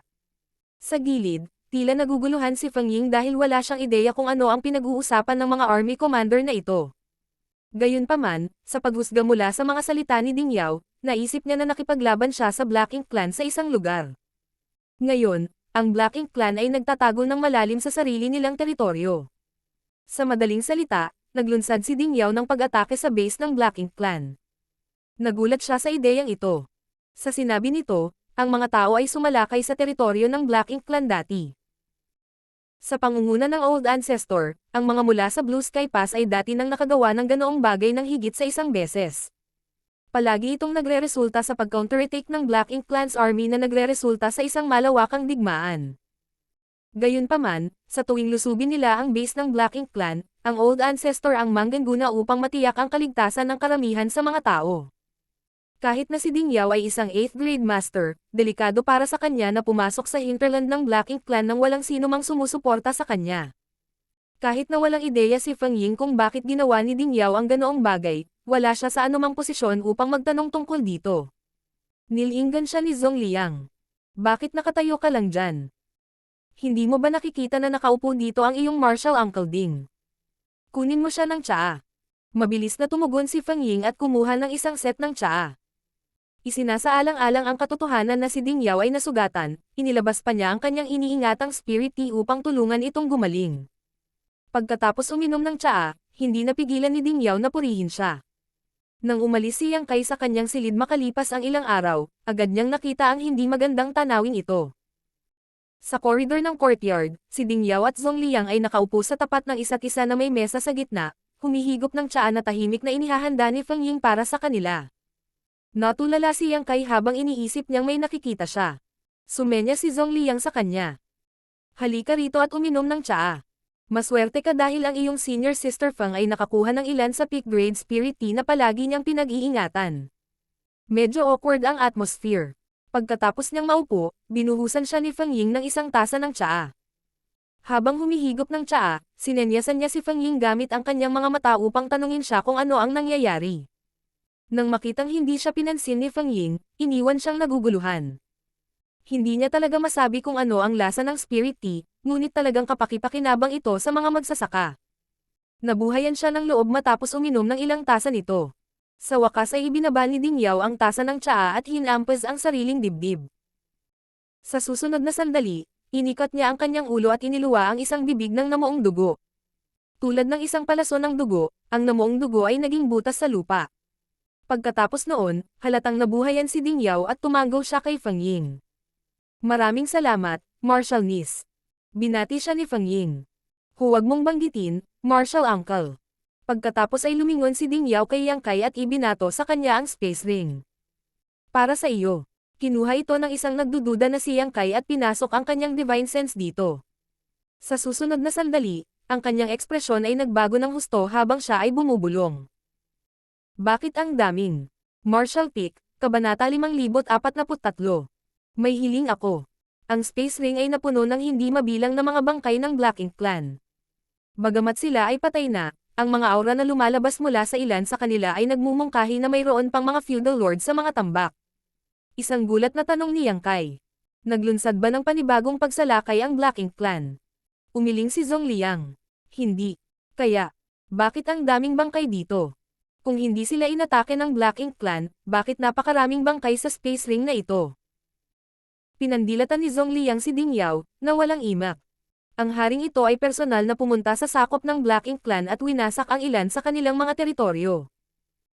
Sa gilid, tila naguguluhan si Feng Ying dahil wala siyang ideya kung ano ang pinag-uusapan ng mga army commander na ito. Gayunpaman, sa paghusga mula sa mga salita ni Ding Yao, naisip niya na nakipaglaban siya sa Black Ink Clan sa isang lugar. Ngayon, ang Black Ink Clan ay nagtatago ng malalim sa sarili nilang teritoryo. Sa madaling salita, naglunsad si Ding Yao ng pag-atake sa base ng Black Ink Clan. Nagulat siya sa ideyang ito. Sa sinabi nito, ang mga tao ay sumalakay sa teritoryo ng Black Ink Clan dati. Sa pangunguna ng Old Ancestor, ang mga mula sa Blue Sky Pass ay dati nang nakagawa ng ganoong bagay ng higit sa isang beses. Palagi itong nagre-resulta sa pag-counterattack ng Black Ink Clan's army na nagre-resulta sa isang malawakang digmaan. Gayunpaman, sa tuwing lusubin nila ang base ng Black Ink Clan, ang Old Ancestor ang manggaguna upang matiyak ang kaligtasan ng karamihan sa mga tao. Kahit na si Ding Yao ay isang 8th grade master, delikado para sa kanya na pumasok sa hinterland ng Black Ink Clan nang walang sino mang sumusuporta sa kanya. Kahit na walang ideya si Feng Ying kung bakit ginawa ni Ding Yao ang ganoong bagay, wala siya sa anumang posisyon upang magtanong tungkol dito. Nilinggan siya ni Zhong Liang. Bakit nakatayo ka lang dyan? Hindi mo ba nakikita na nakaupo dito ang iyong martial uncle Ding? Kunin mo siya ng tsaa. Mabilis na tumugon si Feng Ying at kumuha ng isang set ng tsaa. Isinasaalang-alang ang katotohanan na si Ding Yao ay nasugatan, inilabas pa niya ang kanyang iniingatang spirit tea upang tulungan itong gumaling. Pagkatapos uminom ng tsaa, hindi napigilan ni Ding Yao na purihin siya. Nang umalis si Yang Kai sa kanyang silid makalipas ang ilang araw, agad niyang nakita ang hindi magandang tanawin ito. Sa koridor ng courtyard, si Ding Yao at Zhong Liang ay nakaupo sa tapat ng isa't isa na may mesa sa gitna, humihigop ng tsaa na tahimik na inihahanda ni Feng Ying para sa kanila. Natulala si Yang Kai habang iniisip niyang may nakikita siya. Sumenya si Zhong Liang sa kanya. Halika rito at uminom ng tsaa. Maswerte ka dahil ang iyong senior sister Feng ay nakakuha ng ilan sa peak grade spirit tea na palagi niyang pinag-iingatan. Medyo awkward ang atmosphere. Pagkatapos niyang maupo, binuhusan siya ni Feng Ying ng isang tasa ng tsaa. Habang humihigop ng tsaa, sinenyasan niya si Feng Ying gamit ang kanyang mga mata upang tanungin siya kung ano ang nangyayari. Nang makitang hindi siya pinansin ni Feng Ying, iniwan siyang naguguluhan. Hindi niya talaga masabi kung ano ang lasa ng spirit tea, ngunit talagang kapaki-pakinabang ito sa mga magsasaka. Nabuhayan siya ng loob matapos uminom ng ilang tasa nito. Sa wakas ay ibinaba ni Ding Yao ang tasa ng tsaa at hinampas ang sariling dibdib. Sa susunod na sandali, inikat niya ang kanyang ulo at iniluwa ang isang bibig ng namuong dugo. Tulad ng isang palaso ng dugo, ang namuong dugo ay naging butas sa lupa. Pagkatapos noon, halatang nabuhayan si Ding Yao at tumanggaw siya kay Feng Ying. Maraming salamat, Martial Niece. Binati siya ni Feng Ying. Huwag mong banggitin, Martial Uncle. Pagkatapos ay lumingon si Ding Yao kay Yang Kai at ibinato sa kanya ang space ring. Para sa iyo. Kinuha ito ng isang nagdududa na si Yang Kai at pinasok ang kanyang divine sense dito. Sa susunod na sandali, ang kanyang ekspresyon ay nagbago ng husto habang siya ay bumubulong. Bakit ang daming? Martial Peak, Kabanata 5043. May hiling ako. Ang space ring ay napuno ng hindi mabilang na mga bangkay ng Black Ink Clan. Bagamat sila ay patay na, ang mga aura na lumalabas mula sa ilan sa kanila ay nagmumungkahi na mayroon pang mga feudal lords sa mga tambak. Isang gulat na tanong ni Yang Kai. Naglunsad ba ng panibagong pagsalakay ang Black Ink Clan? Umiling si Zhong Liang. Hindi. Kaya, bakit ang daming bangkay dito? Kung hindi sila inatake ng Black Ink Clan, bakit napakaraming bangkay sa space ring na ito? Pinandilatan ni Zhong Liang si Ding Yao, na walang imak. Ang haring ito ay personal na pumunta sa sakop ng Black Ink Clan at winasak ang ilan sa kanilang mga teritoryo.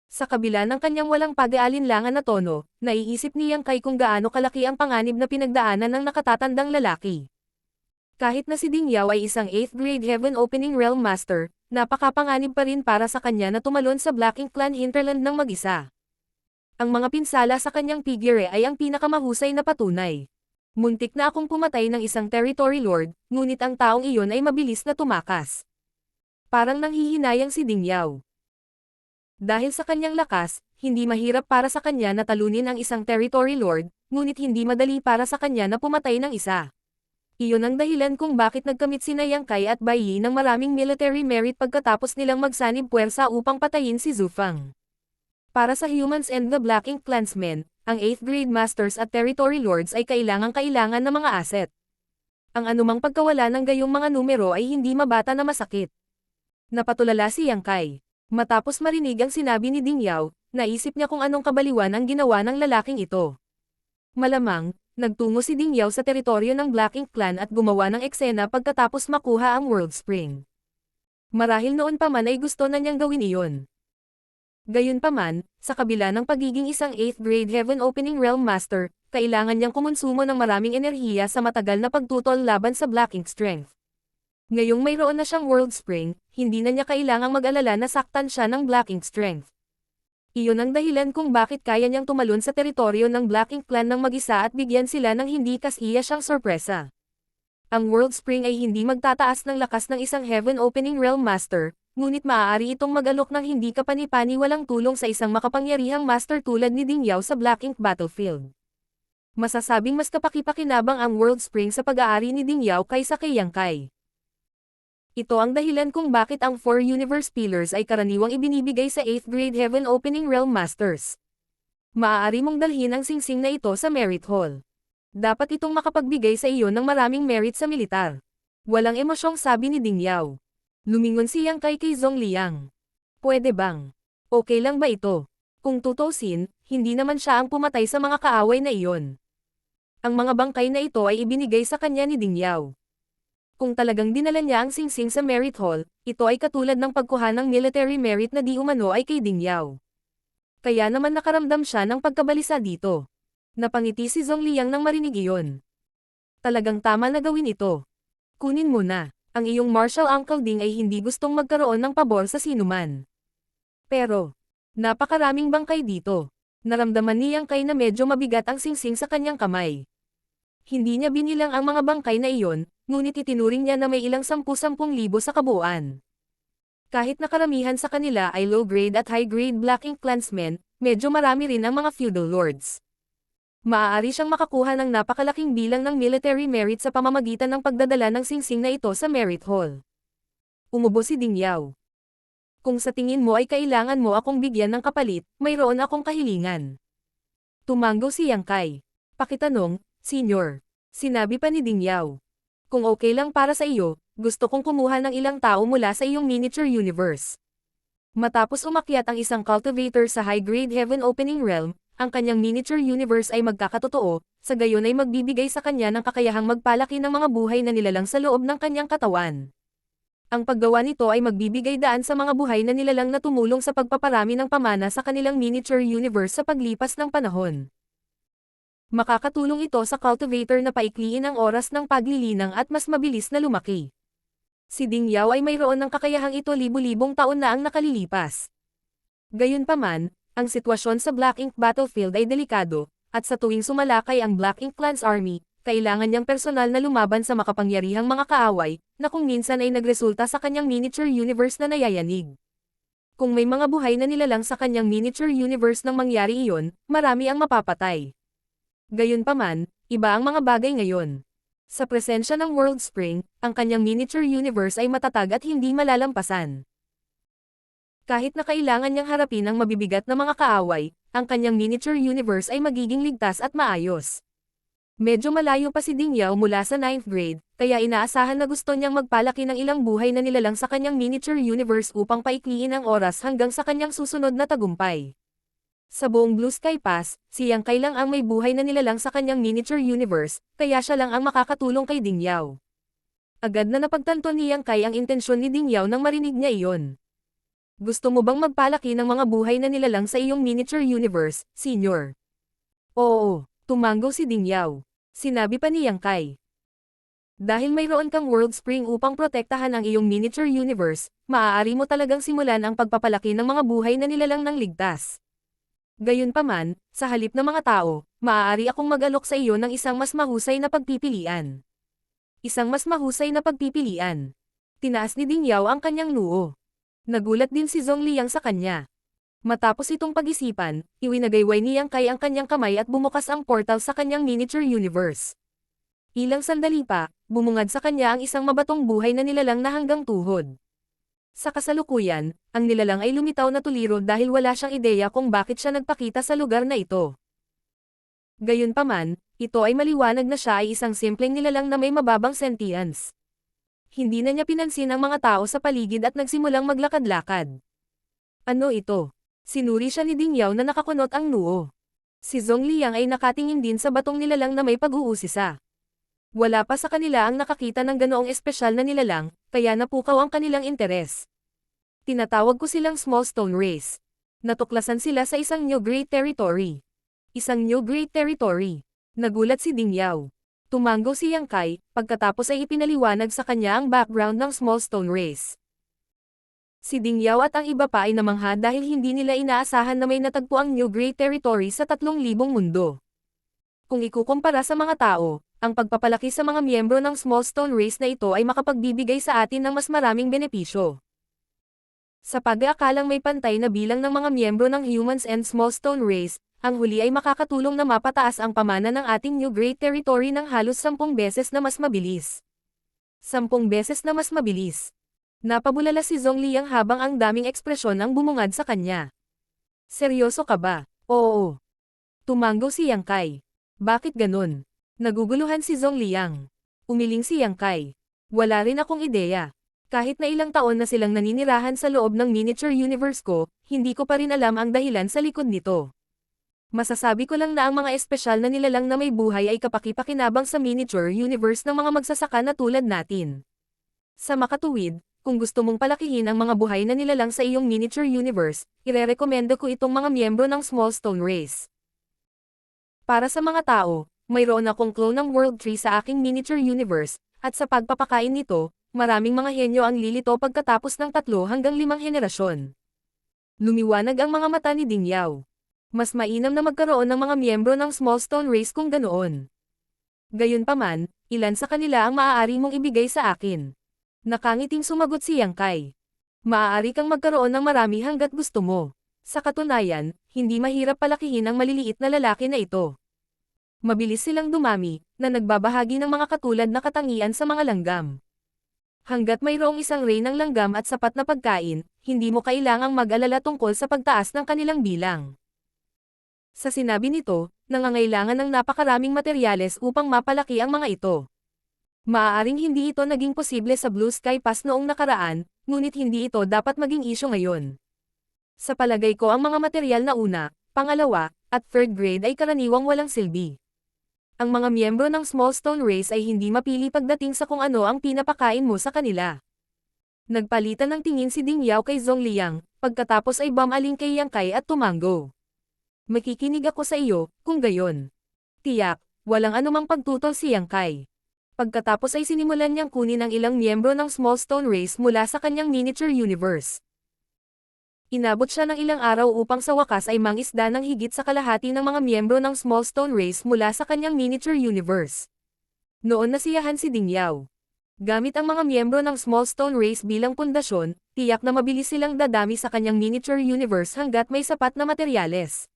Sa kabila ng kanyang walang pag-aalinlangan na tono, naiisip ni Yang Kai kung gaano kalaki ang panganib na pinagdaanan ng nakatatandang lalaki. Kahit na si Ding Yao ay isang 8th grade Heaven Opening Realm Master, napakapanganib pa rin para sa kanya na tumalon sa Black Ink Clan hinterland ng mag-isa. Ang mga pinsala sa kanyang figure ay ang pinakamahusay na patunay. Muntik na akong pumatay ng isang territory lord, ngunit ang taong iyon ay mabilis na tumakas. Parang nanghihinayang si Ding Yao. Dahil sa kanyang lakas, hindi mahirap para sa kanya na talunin ang isang territory lord, ngunit hindi madali para sa kanya na pumatay ng isa. Iyon ang dahilan kung bakit nagkamit sina Yang Kai at Bai Yi ng maraming military merit pagkatapos nilang magsanib puwersa upang patayin si Zhu Feng. Para sa humans and the Black Ink Clansmen, ang 8th grade masters at territory lords ay kailangang-kailangan ng mga asset. Ang anumang pagkawala ng gayong mga numero ay hindi mabata na masakit. Napatulala si Yang Kai. Matapos marinig ang sinabi ni Ding Yao, naisip niya kung anong kabaliwan ang ginawa ng lalaking ito. Malamang, nagtungo si Ding Yao sa teritoryo ng Black Ink Clan at gumawa ng eksena pagkatapos makuha ang World Spring. Marahil noon pa man ay gusto na niyang gawin iyon. Gayunpaman, sa kabila ng pagiging isang 8th grade Heaven Opening Realm Master, kailangan niyang kumonsumo ng maraming enerhiya sa matagal na pagtutol laban sa Black Ink Strength. Ngayong mayroon na siyang World Spring, hindi na niya kailangang mag-alala na saktan siya ng Black Ink Strength. Iyon ang dahilan kung bakit kaya niyang tumalon sa teritoryo ng Black Ink Clan ng mag-isa at bigyan sila ng hindi kasiya siyang sorpresa. Ang World Spring ay hindi magtataas ng lakas ng isang Heaven Opening Realm Master, ngunit maaari itong mag-alok ng hindi kapani-paniwalang tulong sa isang makapangyarihang master tulad ni Ding Yao sa Black Ink Battlefield. Masasabing mas kapaki-pakinabang ang World Spring sa pag-aari ni Ding Yao kaysa kay Yang Kai. Ito ang dahilan kung bakit ang 4 Universe Pillars ay karaniwang ibinibigay sa 8th grade Heaven Opening Realm Masters. Maaari mong dalhin ang singsing na ito sa Merit Hall. Dapat itong makapagbigay sa iyo ng maraming merit sa militar. Walang emosyong sabi ni Ding Yao. Lumingon si Yang Kai kay Zhong Liang. Pwede bang? Okay lang ba ito? Kung tutusin, hindi naman siya ang pumatay sa mga kaaway na iyon. Ang mga bangkay na ito ay ibinigay sa kanya ni Ding Yao. Kung talagang dinala niya ang singsing sa Merit Hall, ito ay katulad ng pagkuha ng military merit na di umano ay kay Ding Yao. Kaya naman nakaramdam siya ng pagkabalisa dito. Napangiti si Zhong Liang nang marinig iyon. Talagang tama na gawin ito. Kunin mo na. Ang iyong Martial Uncle Ding ay hindi gustong magkaroon ng pabor sa sinuman. Pero, napakaraming bangkay dito. Naramdaman ni Yang Kai na medyo mabigat ang singsing sa kanyang kamay. Hindi niya binilang ang mga bangkay na iyon, ngunit itinuring niya na may ilang 10,000 sa kabuuan. Kahit na karamihan sa kanila ay low-grade at high-grade Black Ink Clansmen, medyo marami rin ang mga feudal lords. Maaari siyang makakuha ng napakalaking bilang ng military merit sa pamamagitan ng pagdadala ng singsing na ito sa Merit Hall. Umubo si Ding Yao. Kung sa tingin mo ay kailangan mo akong bigyan ng kapalit, mayroon akong kahilingan. Tumango si Yang Kai. Pakitanong, Senyor. Sinabi pa ni Ding Yao. Kung okay lang para sa iyo, gusto kong kumuha ng ilang tao mula sa iyong miniature universe. Matapos umakyat ang isang cultivator sa high-grade Heaven Opening Realm, ang kanyang miniature universe ay magkakatotoo, sa gayon ay magbibigay sa kanya ng kakayahang magpalaki ng mga buhay na nilalang sa loob ng kanyang katawan. Ang paggawa nito ay magbibigay daan sa mga buhay na nilalang na tumulong sa pagpaparami ng pamana sa kanilang miniature universe sa paglipas ng panahon. Makakatulong ito sa cultivator na paikliin ang oras ng paglilinang at mas mabilis na lumaki. Si Ding Yao ay mayroon ng kakayahang ito libu-libong taon na ang nakalilipas. Gayunpaman, ang sitwasyon sa Black Ink Battlefield ay delikado, at sa tuwing sumalakay ang Black Ink Clan's army, kailangan niyang personal na lumaban sa makapangyarihang mga kaaway, na kung minsan ay nagresulta sa kanyang miniature universe na nayayanig. Kung may mga buhay na nilalang sa kanyang miniature universe nang mangyari iyon, marami ang mapapatay. Gayunpaman, iba ang mga bagay ngayon. Sa presensya ng World Spring, ang kanyang miniature universe ay matatag at hindi malalampasan. Kahit na kailangan niyang harapin ang mabibigat na mga kaaway, ang kanyang miniature universe ay magiging ligtas at maayos. Medyo malayo pa si Ding Yao mula sa 9th grade, kaya inaasahan na gusto niyang magpalaki ng ilang buhay na nilalang sa kanyang miniature universe upang paikliin ang oras hanggang sa kanyang susunod na tagumpay. Sa buong Blue Sky Pass, si Yang Kai lang ang may buhay na nilalang sa kanyang miniature universe, kaya siya lang ang makakatulong kay Ding Yao. Agad na napagtanto ni Yang Kai ang intensyon ni Ding Yao nang marinig niya iyon. Gusto mo bang magpalaki ng mga buhay na nilalang sa iyong miniature universe, Senyor? Oo, tumango si Ding Yao. Sinabi pa ni Yang Kai. Dahil mayroon kang World Spring upang protektahan ang iyong miniature universe, maaari mo talagang simulan ang pagpapalaki ng mga buhay na nilalang ng ligtas. Gayunpaman, sa halip ng mga tao, maaari akong mag-alok sa iyo ng isang mas mahusay na pagpipilian. Isang mas mahusay na pagpipilian. Tinaas ni Ding Yao ang kanyang noo. Nagulat din si Zhong Liang sa kanya. Matapos itong pag-isipan, iwinagayway ni Yang Kai ang kanyang kamay at bumukas ang portal sa kanyang miniature universe. Ilang sandali pa, bumungad sa kanya ang isang mabatong buhay na nilalang na hanggang tuhod. Sa kasalukuyan, ang nilalang ay lumitaw na tuliro dahil wala siyang ideya kung bakit siya nagpakita sa lugar na ito. Gayunpaman, ito ay maliwanag na siya ay isang simpleng nilalang na may mababang sentience. Hindi na niya pinansin ang mga tao sa paligid at nagsimulang maglakad-lakad. Ano ito? Sinuri siya ni Ding Yao na nakakunot ang noo. Si Zhong Liang ay nakatingin din sa batong nilalang na may pag-uusisa. Wala pa sa kanila ang nakakita ng ganoong espesyal na nilalang, kaya napukaw ang kanilang interes. Tinatawag ko silang Small Stone Race. Natuklasan sila sa isang New Great Territory. Isang New Great Territory. Nagulat si Ding Yao. Tumango si Yang Kai, pagkatapos ay ipinaliwanag sa kanya ang background ng Small Stone Race. Si Ding Yao at ang iba pa ay namangha dahil hindi nila inaasahan na may natagpo ang New Great Territory sa 3,000 mundo. Kung ikukumpara sa mga tao, ang pagpapalaki sa mga miyembro ng Small Stone Race na ito ay makapagbibigay sa atin ng mas maraming benepisyo. Sa pag-aakalang may pantay na bilang ng mga miyembro ng Humans and Small Stone Race, ang huli ay makakatulong na mapataas ang pamana ng ating New Great Territory ng halos 10 beses na mas mabilis. 10 beses na mas mabilis. Napabulala si Zhongliang habang ang daming ekspresyon ang bumungad sa kanya. Seryoso ka ba? Oo. Tumango si Yang Kai. Bakit ganun? Naguguluhan si Zhongliang. Umiling si Yang Kai. Wala rin akong ideya. Kahit na ilang taon na silang naninirahan sa loob ng miniature universe ko, hindi ko pa rin alam ang dahilan sa likod nito. Masasabi ko lang na ang mga espesyal na nilalang na may buhay ay kapaki-pakinabang sa miniature universe ng mga magsasaka na tulad natin. Sa makatuwid, kung gusto mong palakihin ang mga buhay na nilalang sa iyong miniature universe, irerekomenda ko itong mga miyembro ng Small Stone Race. Para sa mga tao, mayroon akong clone ng World Tree sa aking miniature universe, at sa pagpapakain nito, maraming mga henyo ang lilito pagkatapos ng 3 hanggang 5 henerasyon. Lumiwanag ang mga mata ni Ding Yao. Mas mainam na magkaroon ng mga miyembro ng Small Stone Race kung ganoon. Gayunpaman, ilan sa kanila ang maaari mong ibigay sa akin? Nakangiting sumagot si Yang Kai. Maaari kang magkaroon ng marami hanggat gusto mo. Sa katunayan, hindi mahirap palakihin ang maliliit na lalaki na ito. Mabilis silang dumami, na nagbabahagi ng mga katulad na katangian sa mga langgam. Hanggat mayroong isang ray ng langgam at sapat na pagkain, hindi mo kailangang mag-alala tungkol sa pagtaas ng kanilang bilang. Sa sinabi nito, nangangailangan ng napakaraming materyales upang mapalaki ang mga ito. Maaaring hindi ito naging posible sa Blue Sky Pass noong nakaraan, ngunit hindi ito dapat maging isyu ngayon. Sa palagay ko ang mga materyal na una, pangalawa, at third grade ay karaniwang walang silbi. Ang mga miyembro ng Small Stone Race ay hindi mapili pagdating sa kung ano ang pinapakain mo sa kanila. Nagpalitan ng tingin si Ding Yao kay Zhongliang, pagkatapos ay bumaling kay Yang Kai at tumango. Makikinig ako sa iyo, kung gayon. Tiyak, walang anumang pagtutol si Yang Kai. Pagkatapos ay sinimulan niyang kunin ang ilang miyembro ng Small Stone Race mula sa kanyang miniature universe. Inabot siya ng ilang araw upang sa wakas ay mangisda ng higit sa kalahati ng mga miyembro ng Small Stone Race mula sa kanyang miniature universe. Noon nasiyahan si Ding Yao. Gamit ang mga miyembro ng Small Stone Race bilang pundasyon, tiyak na mabilis silang dadami sa kanyang miniature universe hanggat may sapat na materyales.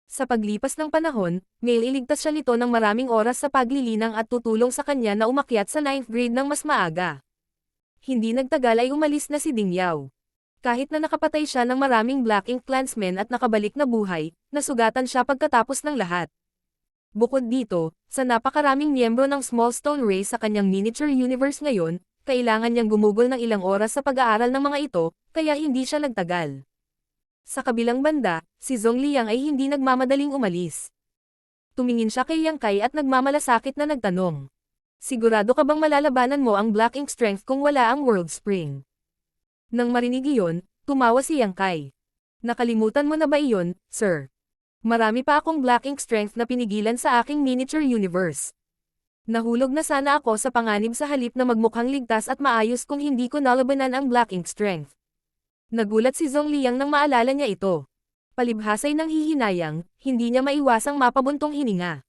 Sa paglipas ng panahon, mailigtas siya nito ng maraming oras sa paglilinang at tutulong sa kanya na umakyat sa 9th grade ng mas maaga. Hindi nagtagal ay umalis na si Ding Yao. Kahit na nakapatay siya ng maraming Black Ink Clansmen at nakabalik na buhay, nasugatan siya pagkatapos ng lahat. Bukod dito, sa napakaraming miyembro ng Small Stone Race sa kanyang miniature universe ngayon, kailangan niyang gumugol ng ilang oras sa pag-aaral ng mga ito, kaya hindi siya nagtagal. Sa kabilang banda, si Zhongliang ay hindi nagmamadaling umalis. Tumingin siya kay Yang Kai at nagmamalasakit na nagtanong. Sigurado ka bang malalabanan mo ang Black Ink Strength kung wala ang World Spring? Nang marinig iyon, tumawa si Yang Kai. Nakalimutan mo na ba iyon, sir? Marami pa akong Black Ink Strength na pinigilan sa aking miniature universe. Nahulog na sana ako sa panganib sa halip na magmukhang ligtas at maayos kung hindi ko nalabanan ang Black Ink Strength. Nagulat si Zhongliang nang maalala niya ito. Palibhasay ng hihinayang, hindi niya maiwasang mapabuntong hininga.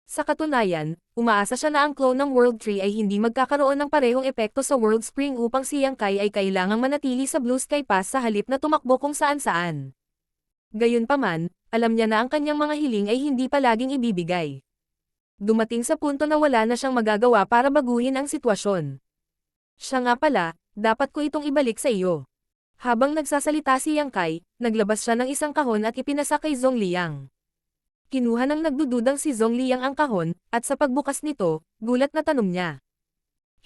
Sa katunayan, umaasa siya na ang clone ng World Tree ay hindi magkakaroon ng parehong epekto sa World Spring upang si Yang Kai ay kailangang manatili sa Blue Sky Pass sa halip na tumakbo kung saan-saan. Gayunpaman, alam niya na ang kanyang mga hiling ay hindi palaging ibibigay. Dumating sa punto na wala na siyang magagawa para baguhin ang sitwasyon. Siya nga pala, dapat ko itong ibalik sa iyo. Habang nagsasalita si Yang Kai, naglabas siya ng isang kahon at ipinasa kay Zhongliang. Kinuha ng nagdududang si Zhongliang ang kahon, at sa pagbukas nito, gulat na tanong niya.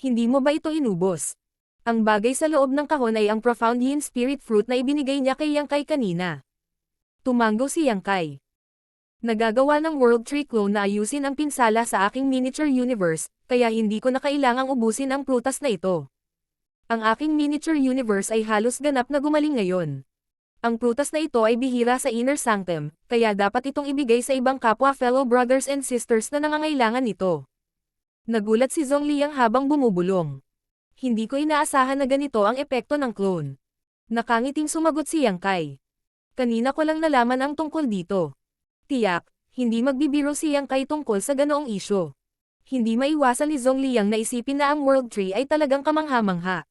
Hindi mo ba ito inubos? Ang bagay sa loob ng kahon ay ang Profound Yin Spirit Fruit na ibinigay niya kay Yang Kai kanina. Tumango si Yang Kai. Nagagawa ng World Tree clone na ayusin ang pinsala sa aking miniature universe, kaya hindi ko na kailangang ubusin ang prutas na ito. Ang aking miniature universe ay halos ganap na gumaling ngayon. Ang prutas na ito ay bihira sa Inner Sanctum, kaya dapat itong ibigay sa ibang kapwa fellow brothers and sisters na nangangailangan nito. Nagulat si Zhongliang habang bumubulong. Hindi ko inaasahan na ganito ang epekto ng clone. Nakangiting sumagot si Yang Kai. Kanina ko lang nalaman ang tungkol dito. Tiyak, hindi magbibiro si Yang Kai tungkol sa ganoong isyo. Hindi maiwasan ni Zhongliang na isipin na ang World Tree ay talagang kamangha-mangha.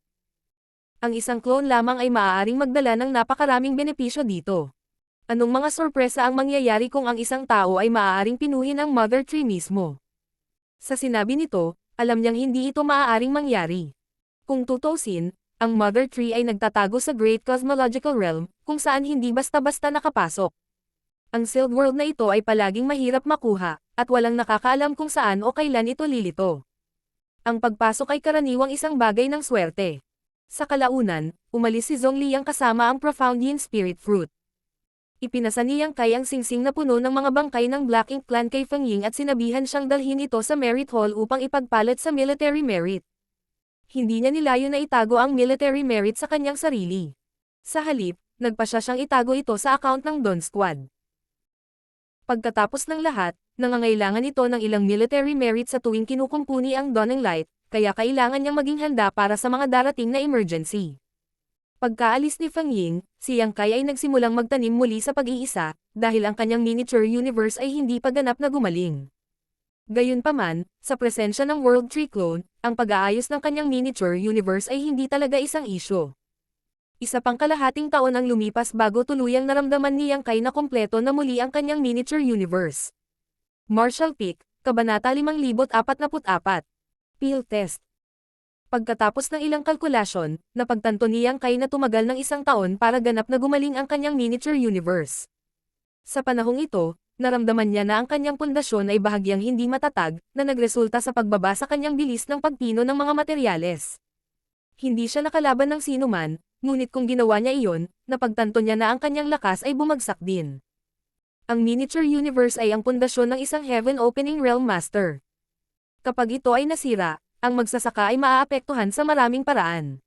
Ang isang clone lamang ay maaaring magdala ng napakaraming benepisyo dito. Anong mga sorpresa ang mangyayari kung ang isang tao ay maaaring pinuhin ang Mother Tree mismo? Sa sinabi nito, alam niyang hindi ito maaaring mangyari. Kung tutusin, ang Mother Tree ay nagtatago sa Great Cosmological Realm, kung saan hindi basta-basta nakapasok. Ang sealed world na ito ay palaging mahirap makuha, at walang nakakaalam kung saan o kailan ito lilito. Ang pagpasok ay karaniwang isang bagay ng swerte. Sa kalaunan, umalis si Zhongliang kasama ang Profound Yin Spirit Fruit. Ipinasa ni Yang Kai ang singsing na puno ng mga bangkay ng Black Ink Clan kay Feng Ying at sinabihan siyang dalhin ito sa Merit Hall upang ipagpalit sa military merit. Hindi niya nilayo na itago ang military merit sa kanyang sarili. Sa halip, nagpasya siyang itago ito sa account ng Dawn Squad. Pagkatapos ng lahat, nangangailangan ito ng ilang military merit sa tuwing kinukumpuni ang Dawning Light, kaya kailangan niyang maging handa para sa mga darating na emergency. Pagkaalis ni Feng Ying, si Yang Kai ay nagsimulang magtanim muli sa pag-iisa, dahil ang kanyang miniature universe ay hindi pa ganap na gumaling. Gayunpaman, sa presensya ng World Tree Clone, ang pag-aayos ng kanyang miniature universe ay hindi talaga isang isyo. Isa pang kalahating taon ang lumipas bago tuluyang naramdaman ni Yang Kai na kompleto na muli ang kanyang miniature universe. Marshall Peak, Kabanata 5044. Peel Test. Pagkatapos ng ilang kalkulasyon, napagtanto ni Yang Kai na tumagal ng isang taon para ganap na gumaling ang kanyang miniature universe. Sa panahong ito, naramdaman niya na ang kanyang pundasyon ay bahagyang hindi matatag, na nagresulta sa pagbaba sa kanyang bilis ng pagpino ng mga materyales. Hindi siya nakalaban ng sinuman, ngunit kung ginawa niya iyon, napagtanto niya na ang kanyang lakas ay bumagsak din. Ang miniature universe ay ang pundasyon ng isang heaven-opening realm master. Kapag ito ay nasira, ang magsasaka ay maaapektuhan sa maraming paraan.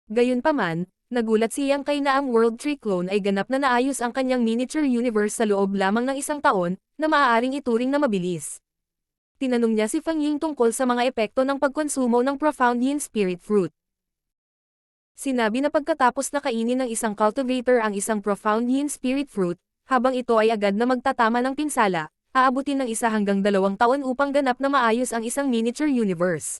Gayunpaman, nagulat si Yang Kai na ang World Tree Clone ay ganap na naayos ang kanyang miniature universe sa loob lamang ng isang taon, na maaaring ituring na mabilis. Tinanong niya si Feng Ying tungkol sa mga epekto ng pagkonsumo ng Profound Yin Spirit Fruit. Sinabi na pagkatapos na kainin ng isang cultivator ang isang Profound Yin Spirit Fruit, habang ito ay agad na magtatama ng pinsala, aabutin ng 1 hanggang 2 taon upang ganap na maayos ang isang miniature universe.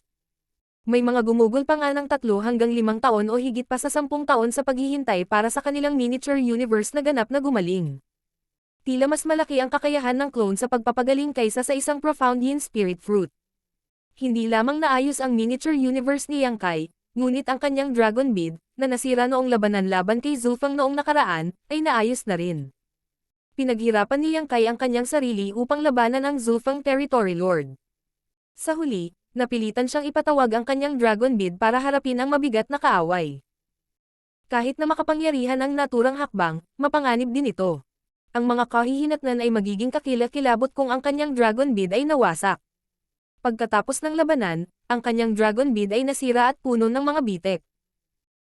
May mga gumugol pa nga ng 3 hanggang 5 taon o higit pa sa 10 taon sa paghihintay para sa kanilang miniature universe na ganap na gumaling. Tila mas malaki ang kakayahan ng clone sa pagpapagaling kaysa sa isang Profound Yin Spirit Fruit. Hindi lamang naayos ang miniature universe ni Yang Kai, ngunit ang kanyang Dragon Bead, na nasira noong labanan laban kay Zufang noong nakaraan, ay naayos na rin. Pinaghirapan ni Yang Kai ang kanyang sarili upang labanan ang Zufang Territory Lord. Sa huli, napilitan siyang ipatawag ang kanyang Dragon Bead para harapin ang mabigat na kaaway. Kahit na makapangyarihan ang naturang hakbang, mapanganib din ito. Ang mga kahihinatnan ay magiging kakilakilabot kung ang kanyang Dragon Bead ay nawasak. Pagkatapos ng labanan, ang kanyang Dragon Bead ay nasira at puno ng mga bitek.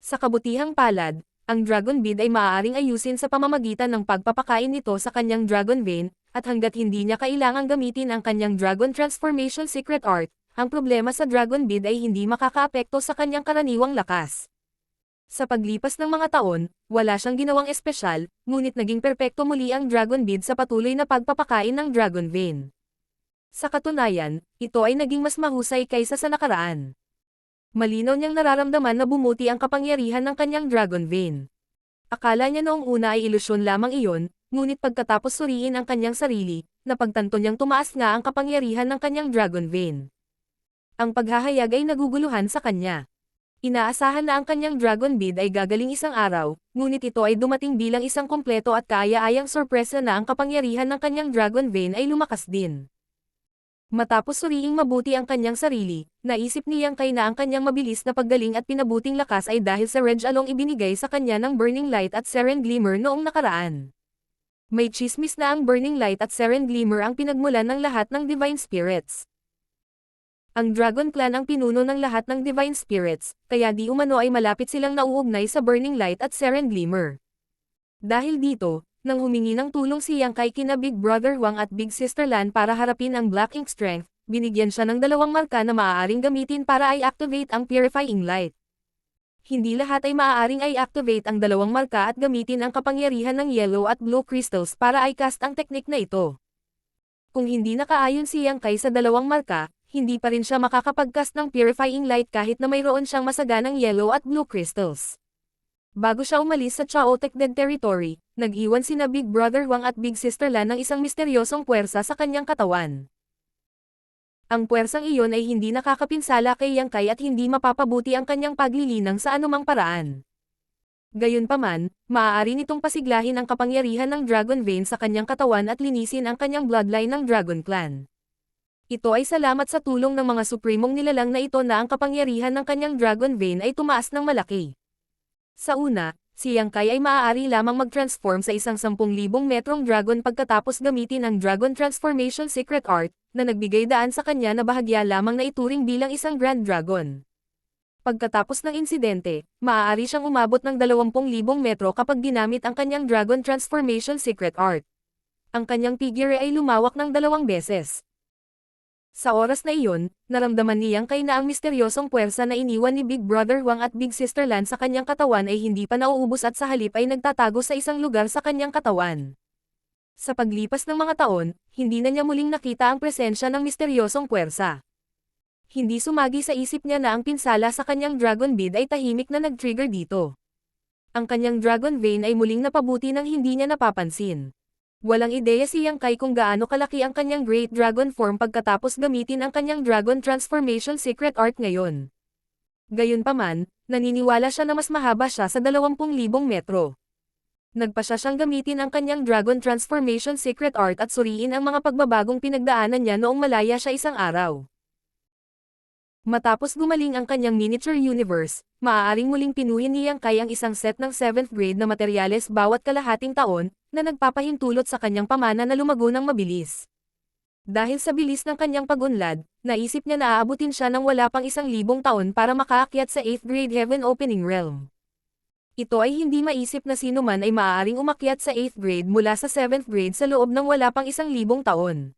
Sa kabutihang palad, ang Dragon Bead ay maaaring ayusin sa pamamagitan ng pagpapakain nito sa kanyang Dragon Vein, at hanggat hindi niya kailangang gamitin ang kanyang Dragon Transformation Secret Art, ang problema sa Dragon Bead ay hindi makakaapekto sa kanyang karaniwang lakas. Sa paglipas ng mga taon, wala siyang ginawang espesyal, ngunit naging perpekto muli ang Dragon Bead sa patuloy na pagpapakain ng Dragon Vein. Sa katunayan, ito ay naging mas mahusay kaysa sa nakaraan. Malinaw niyang nararamdaman na bumuti ang kapangyarihan ng kanyang Dragon Vein. Akala niya noong una ay ilusyon lamang iyon, ngunit pagkatapos suriin ang kanyang sarili, napagtanto niyang tumaas nga ang kapangyarihan ng kanyang Dragon Vein. Ang paghahayag ay naguguluhan sa kanya. Inaasahan na ang kanyang Dragon Bead ay gagaling isang araw, ngunit ito ay dumating bilang isang kompleto at kaaya-ayang sorpresa na ang kapangyarihan ng kanyang Dragon Vein ay lumakas din. Matapos suriing mabuti ang kanyang sarili, naisip ni Yang Kai na ang kanyang mabilis na paggaling at pinabuting lakas ay dahil sa Reg Along ibinigay sa kanya ng Burning Light at Seren Glimmer noong nakaraan. May chismis na ang Burning Light at Seren Glimmer ang pinagmulan ng lahat ng Divine Spirits. Ang Dragon Clan ang pinuno ng lahat ng Divine Spirits, kaya di umano ay malapit silang nauugnay sa Burning Light at Seren Glimmer. Dahil dito, nang humingi ng tulong si Yang Kai kina Big Brother Huang at Big Sister Lan para harapin ang Black Ink Strength, binigyan siya ng 2 marka na maaaring gamitin para i-activate ang Purifying Light. Hindi lahat ay maaaring i-activate ang 2 marka at gamitin ang kapangyarihan ng Yellow at Blue Crystals para i-cast ang teknik na ito. Kung hindi nakaayon si Yang Kai sa 2 marka, hindi pa rin siya makakapag-cast ng Purifying Light kahit na mayroon siyang masaganang Yellow at Blue Crystals. Bago siya umalis sa Chaotic Dead Territory, nag-iwan sina Big Brother Huang at Big Sister Lan ng isang misteryosong puwersa sa kanyang katawan. Ang puwersang iyon ay hindi nakakapinsala kay Yang Kai at hindi mapapabuti ang kanyang paglilinang sa anumang paraan. Gayunpaman, maaari nitong pasiglahin ang kapangyarihan ng Dragon Vein sa kanyang katawan at linisin ang kanyang bloodline ng Dragon Clan. Ito ay salamat sa tulong ng mga suprimong nilalang na ito na ang kapangyarihan ng kanyang Dragon Vein ay tumaas ng malaki. Sa una, si Yang Kai ay maaari lamang mag-transform sa isang 10,000 metrong dragon pagkatapos gamitin ang Dragon Transformation Secret Art, na nagbigay daan sa kanya na bahagya lamang na ituring bilang isang Grand Dragon. Pagkatapos ng insidente, maaari siyang umabot ng 20,000 metro kapag ginamit ang kanyang Dragon Transformation Secret Art. Ang kanyang figure ay lumawak ng 2 beses. Sa oras na iyon, naramdaman ni Yang Kai na ang misteryosong puwersa na iniwan ni Big Brother Huang at Big Sister Lan sa kanyang katawan ay hindi pa nauubos at sa halip ay nagtatago sa isang lugar sa kanyang katawan. Sa paglipas ng mga taon, hindi na niya muling nakita ang presensya ng misteryosong puwersa. Hindi sumagi sa isip niya na ang pinsala sa kanyang Dragon Bead ay tahimik na nag-trigger dito. Ang kanyang Dragon Vein ay muling napabuti nang hindi niya napapansin. Walang ideya si Yang Kai kung gaano kalaki ang kanyang Great Dragon Form pagkatapos gamitin ang kanyang Dragon Transformation Secret Art ngayon. Gayunpaman, naniniwala siya na mas mahaba siya sa 20,000 metro. Nagpasya siyang gamitin ang kanyang Dragon Transformation Secret Art at suriin ang mga pagbabagong pinagdaanan niya noong malaya siya isang araw. Matapos gumaling ang kanyang miniature universe, maaaring muling pinuhin ni Yang Kai ang isang set ng 7th grade na materyales bawat kalahating taon, na nagpapahintulot sa kanyang pamana na lumago ng mabilis. Dahil sa bilis ng kanyang pag-unlad, naisip niya na aabutin siya ng wala pang 1,000 taon para makaakyat sa 8th grade Heaven Opening Realm. Ito ay hindi maisip na sino man ay maaaring umakyat sa 8th grade mula sa 7th grade sa loob ng wala pang 1,000 taon.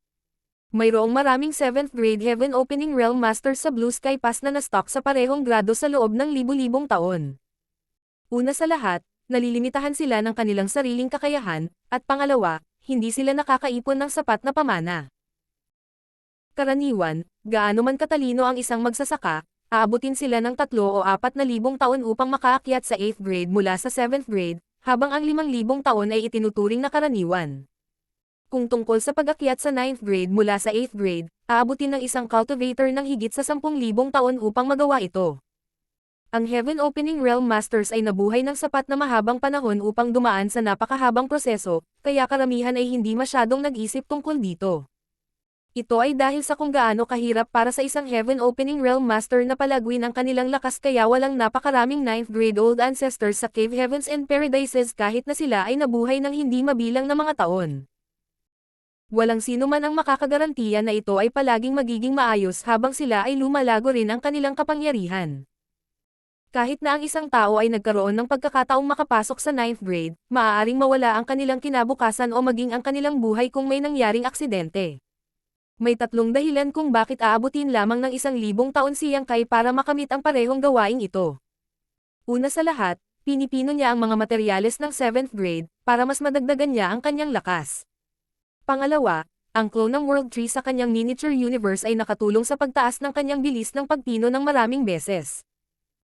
Mayroong maraming 7th grade Heaven Opening Realm Masters sa Blue Sky Pass na na-stock sa parehong grado sa loob ng libu-libong taon. Una sa lahat, nalilimitahan sila ng kanilang sariling kakayahan, at pangalawa, hindi sila nakakaipon ng sapat na pamana. Karaniwan, gaano man katalino ang isang magsasaka, aabutin sila ng 3 o 4,000 taon upang makaakyat sa 8th grade mula sa 7th grade, habang ang 5,000 taon ay itinuturing na karaniwan. Kung tungkol sa pag-akyat sa 9th grade mula sa 8th grade, aabutin ng isang cultivator ng higit sa 10,000 taon upang magawa ito. Ang Heaven Opening Realm Masters ay nabuhay ng sapat na mahabang panahon upang dumaan sa napakahabang proseso, kaya karamihan ay hindi masyadong nag-isip tungkol dito. Ito ay dahil sa kung gaano kahirap para sa isang Heaven Opening Realm Master na palagwin ang kanilang lakas kaya walang napakaraming 9th grade old ancestors sa Cave Heavens and Paradises kahit na sila ay nabuhay ng hindi mabilang na mga taon. Walang sino man ang makakagarantiya na ito ay palaging magiging maayos habang sila ay lumalago rin ang kanilang kapangyarihan. Kahit na ang isang tao ay nagkaroon ng pagkakataong makapasok sa 9th grade, maaaring mawala ang kanilang kinabukasan o maging ang kanilang buhay kung may nangyaring aksidente. May 3 dahilan kung bakit aabutin lamang ng 1,000 taon si Yang Kai para makamit ang parehong gawaing ito. Una sa lahat, pinipino niya ang mga materyales ng 7th grade, para mas madagdagan niya ang kanyang lakas. Pangalawa, ang clone ng World Tree sa kanyang miniature universe ay nakatulong sa pagtaas ng kanyang bilis ng pagpino ng maraming beses.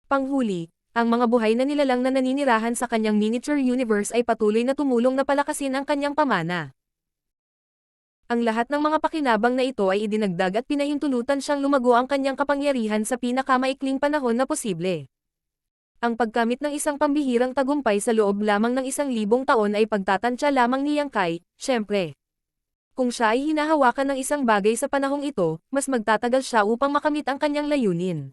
Panghuli, ang mga buhay na nilalang na naninirahan sa kanyang miniature universe ay patuloy na tumulong na palakasin ang kanyang pamana. Ang lahat ng mga pakinabang na ito ay idinagdag at pinahintulutan siyang lumago ang kanyang kapangyarihan sa pinakamaikling panahon na posible. Ang pagkamit ng isang pambihirang tagumpay sa loob lamang ng 1,000 taon ay pagtatantya lamang ni Yang Kai, syempre. Kung siya ay hinahawakan ng isang bagay sa panahong ito, mas magtatagal siya upang makamit ang kanyang layunin.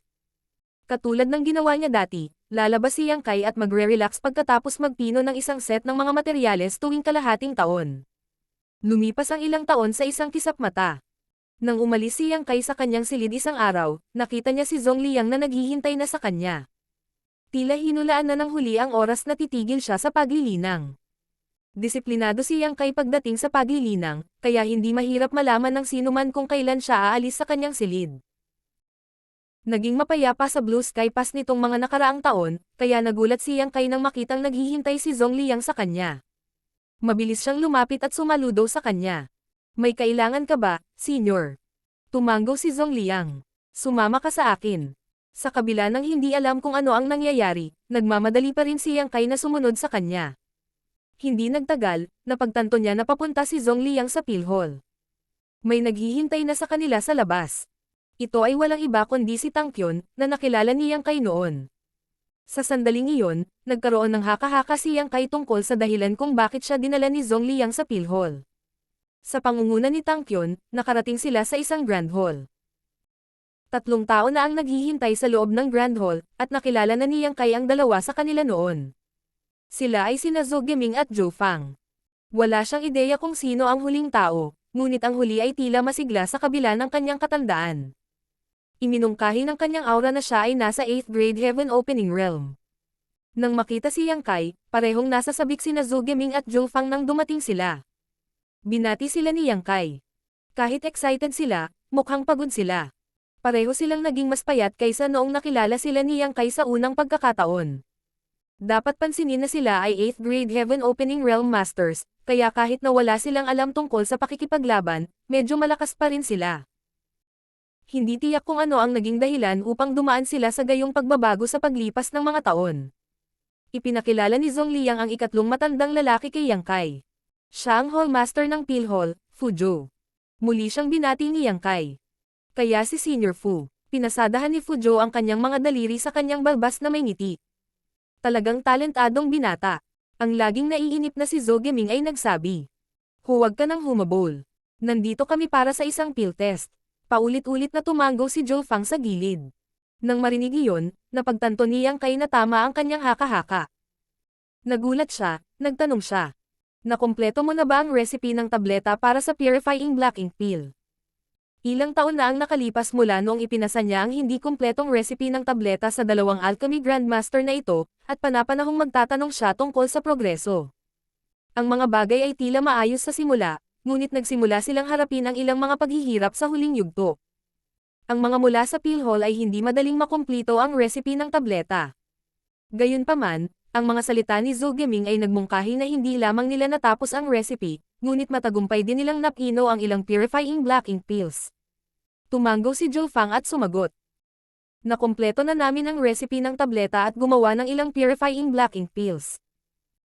Katulad ng ginawa niya dati, lalabas si Yang Kai at magre-relax pagkatapos magpino ng isang set ng mga materyales tuwing kalahating taon. Lumipas ang ilang taon sa isang kisap mata. Nang umalis si Yang Kai sa kanyang silid isang araw, nakita niya si Zongliang na naghihintay na sa kanya. Tila hinulaan na ng huli ang oras na titigil siya sa paglilinang. Disiplinado si Yang Kai pagdating sa paglilinang, kaya hindi mahirap malaman ng sino man kung kailan siya aalis sa kanyang silid. Naging mapayapa sa Blue Sky Pass nitong mga nakaraang taon, kaya nagulat si Yang Kai nang makitang naghihintay si Zongliang sa kanya. Mabilis siyang lumapit at sumaludo sa kanya. May kailangan ka ba, Senior? Tumanggo si Zongliang. Sumama ka sa akin. Sa kabila ng hindi alam kung ano ang nangyayari, nagmamadali pa rin si Yang Kai na sumunod sa kanya. Hindi nagtagal, napagtanto niya na papunta si Zongliang sa Pill Hall. May naghihintay na sa kanila sa labas. Ito ay walang iba kundi si Tangkyon, na nakilala ni Yang Kai noon. Sa sandaling iyon, nagkaroon ng haka-haka si Yang Kai tungkol sa dahilan kung bakit siya dinala ni Zongliang sa Pill Hall. Sa pangunguna ni Tangkyon, nakarating sila sa isang Grand Hall. 3 tao na ang naghihintay sa loob ng Grand Hall, at nakilala na ni Yang Kai ang dalawa sa kanila noon. Sila ay sina Zhou Geming at Zhou Fang. Wala siyang ideya kung sino ang huling tao, ngunit ang huli ay tila masigla sa kabila ng kanyang katandaan. Iminungkahi ng kanyang aura na siya ay nasa 8th grade Heaven Opening Realm. Nang makita si Yang Kai, parehong nasa sabik sina Zhou Geming at Zhou Fang nang dumating sila. Binati sila ni Yang Kai. Kahit excited sila, mukhang pagod sila. Pareho silang naging mas payat kaysa noong nakilala sila ni Yang Kai sa unang pagkakataon. Dapat pansinin na sila ay 8th grade Heaven Opening Realm Masters, kaya kahit na wala silang alam tungkol sa pakikipaglaban, medyo malakas pa rin sila. Hindi tiyak kung ano ang naging dahilan upang dumaan sila sa gayong pagbabago sa paglipas ng mga taon. Ipinakilala ni Zongliang ang ikatlong matandang lalaki kay Yang Kai. Siya ang Hallmaster ng Pill Hall, Fu Zhou. Muli siyang binati ni Yang Kai. Kaya si Senior Fu, pinasadahan ni Fu Zhou ang kanyang mga daliri sa kanyang balbas na may ngiti. Talagang talentadong binata. Ang laging naiinip na si Zhou Geming ay nagsabi. Huwag ka nang humabol. Nandito kami para sa isang pill test. Paulit-ulit na tumanggo si Zhou Fang sa gilid. Nang marinig iyon, napagtanto ni Yang Kai na tama ang kanyang haka-haka. Nagulat siya, nagtanong siya. Nakumpleto mo na ba ang recipe ng tableta para sa Purifying Black Ink Pill? Ilang taon na ang nakalipas mula noong ipinasa niya ang hindi kumpletong recipe ng tableta sa dalawang alchemy grandmaster na ito, at panapanahong magtatanong siya tungkol sa progreso. Ang mga bagay ay tila maayos sa simula, ngunit nagsimula silang harapin ang ilang mga paghihirap sa huling yugto. Ang mga mula sa Pill Hall ay hindi madaling makumplito ang recipe ng tableta. Gayunpaman, ang mga salita ni Zhou Geming ay nagmungkahi na hindi lamang nila natapos ang recipe, ngunit matagumpay din nilang napino ang ilang Purifying Black Ink Pills. Tumanggo si Zhou Fang at sumagot. Nakumpleto na namin ang recipe ng tableta at gumawa ng ilang Purifying Black Ink Pills.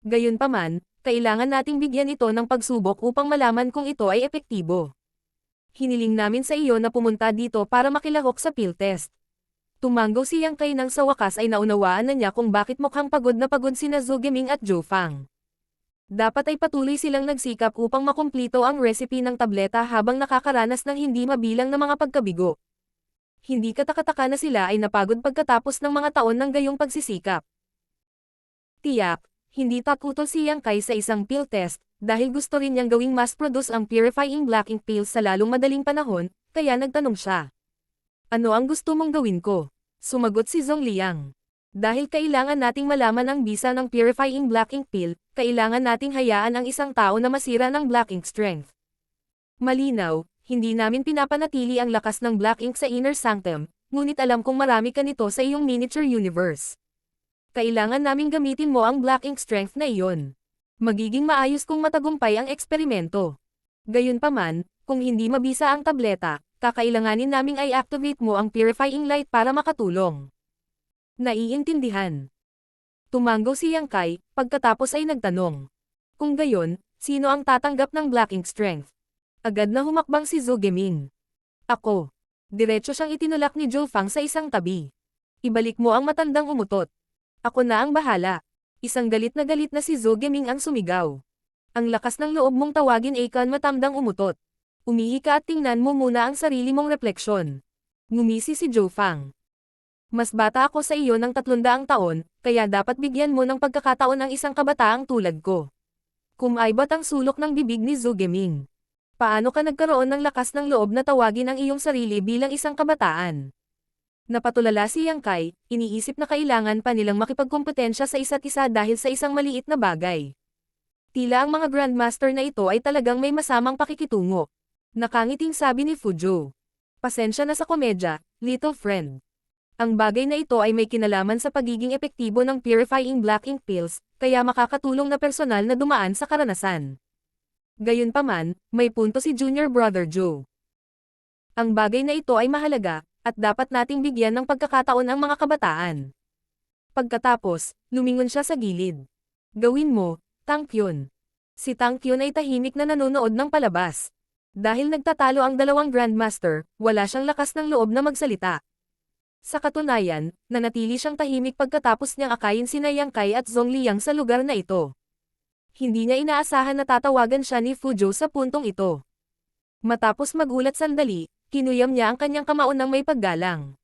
Gayunpaman, kailangan nating bigyan ito ng pagsubok upang malaman kung ito ay epektibo. Hiniling namin sa iyo na pumunta dito para makilahok sa pill test. Tumanggo si Yang Kai nang sa wakas ay naunawaan na niya kung bakit mukhang pagod na pagod sina Zhou Geming at Zhou Fang. Dapat ay patuloy silang nagsikap upang makumplito ang recipe ng tableta habang nakakaranas ng hindi mabilang na mga pagkabigo. Hindi katakataka na sila ay napagod pagkatapos ng mga taon ng gayong pagsisikap. Tiyak, hindi takutol si Yang Kai sa isang pill test, dahil gusto rin niyang gawing mass-produce ang Purifying Black Ink Pills sa lalong madaling panahon, kaya nagtanong siya. Ano ang gusto mong gawin ko? Sumagot si Zongliang. Dahil kailangan nating malaman ang bisa ng Purifying Black Ink Pill, kailangan nating hayaan ang isang tao na masira ng Black Ink Strength. Malinaw, hindi namin pinapanatili ang lakas ng Black Ink sa Inner Sanctum, ngunit alam kong marami ka nito sa iyong miniature universe. Kailangan naming gamitin mo ang Black Ink Strength na iyon. Magiging maayos kung matagumpay ang eksperimento. Gayunpaman, kung hindi mabisa ang tableta, kakailanganin naming i-activate mo ang Purifying Light para makatulong. Naiintindihan. Tumanggo si Yang Kai, pagkatapos ay nagtanong. Kung gayon, sino ang tatanggap ng Black Ink Strength? Agad na humakbang si Zhou Geming. Ako. Diretso siyang itinulak ni Zhou Fang sa isang tabi. Ibalik mo ang matandang umutot. Ako na ang bahala. Isang galit na si Zhou Geming ang sumigaw. Ang lakas ng loob mong tawagin Akan matandang umutot. Umihi ka at tingnan mo muna ang sarili mong refleksyon. Ngumisi si Zhou Fang. Mas bata ako sa iyo ng 300 taon, kaya dapat bigyan mo ng pagkakataon ang isang kabataang tulad ko. Kumaibot ang sulok ng bibig ni Zhou Geming. Paano ka nagkaroon ng lakas ng loob na tawagin ang iyong sarili bilang isang kabataan? Napatulala si Yang Kai, iniisip na kailangan pa nilang makipagkompetensya sa isa't isa dahil sa isang maliit na bagay. Tila ang mga Grandmaster na ito ay talagang may masamang pakikitungo. Nakangiting sabi ni Fujo. Pasensya na sa komedya, little friend. Ang bagay na ito ay may kinalaman sa pagiging epektibo ng purifying black ink pills, kaya makakatulong na personal na dumaan sa karanasan. Gayunpaman, may punto si Junior Brother Joe. Ang bagay na ito ay mahalaga, at dapat nating bigyan ng pagkakataon ang mga kabataan. Pagkatapos, lumingon siya sa gilid. Gawin mo, Tang Kyun. Si Tang Kyun ay tahimik na nanonood ng palabas. Dahil nagtatalo ang dalawang Grandmaster, wala siyang lakas ng loob na magsalita. Sa katunayan, nanatili siyang tahimik pagkatapos niyang akayin sina Yang Kai at Zhong Liang sa lugar na ito. Hindi niya inaasahan na tatawagan siya ni Fujo sa puntong ito. Matapos magulat sandali, kinuyam niya ang kanyang kamao ng may paggalang.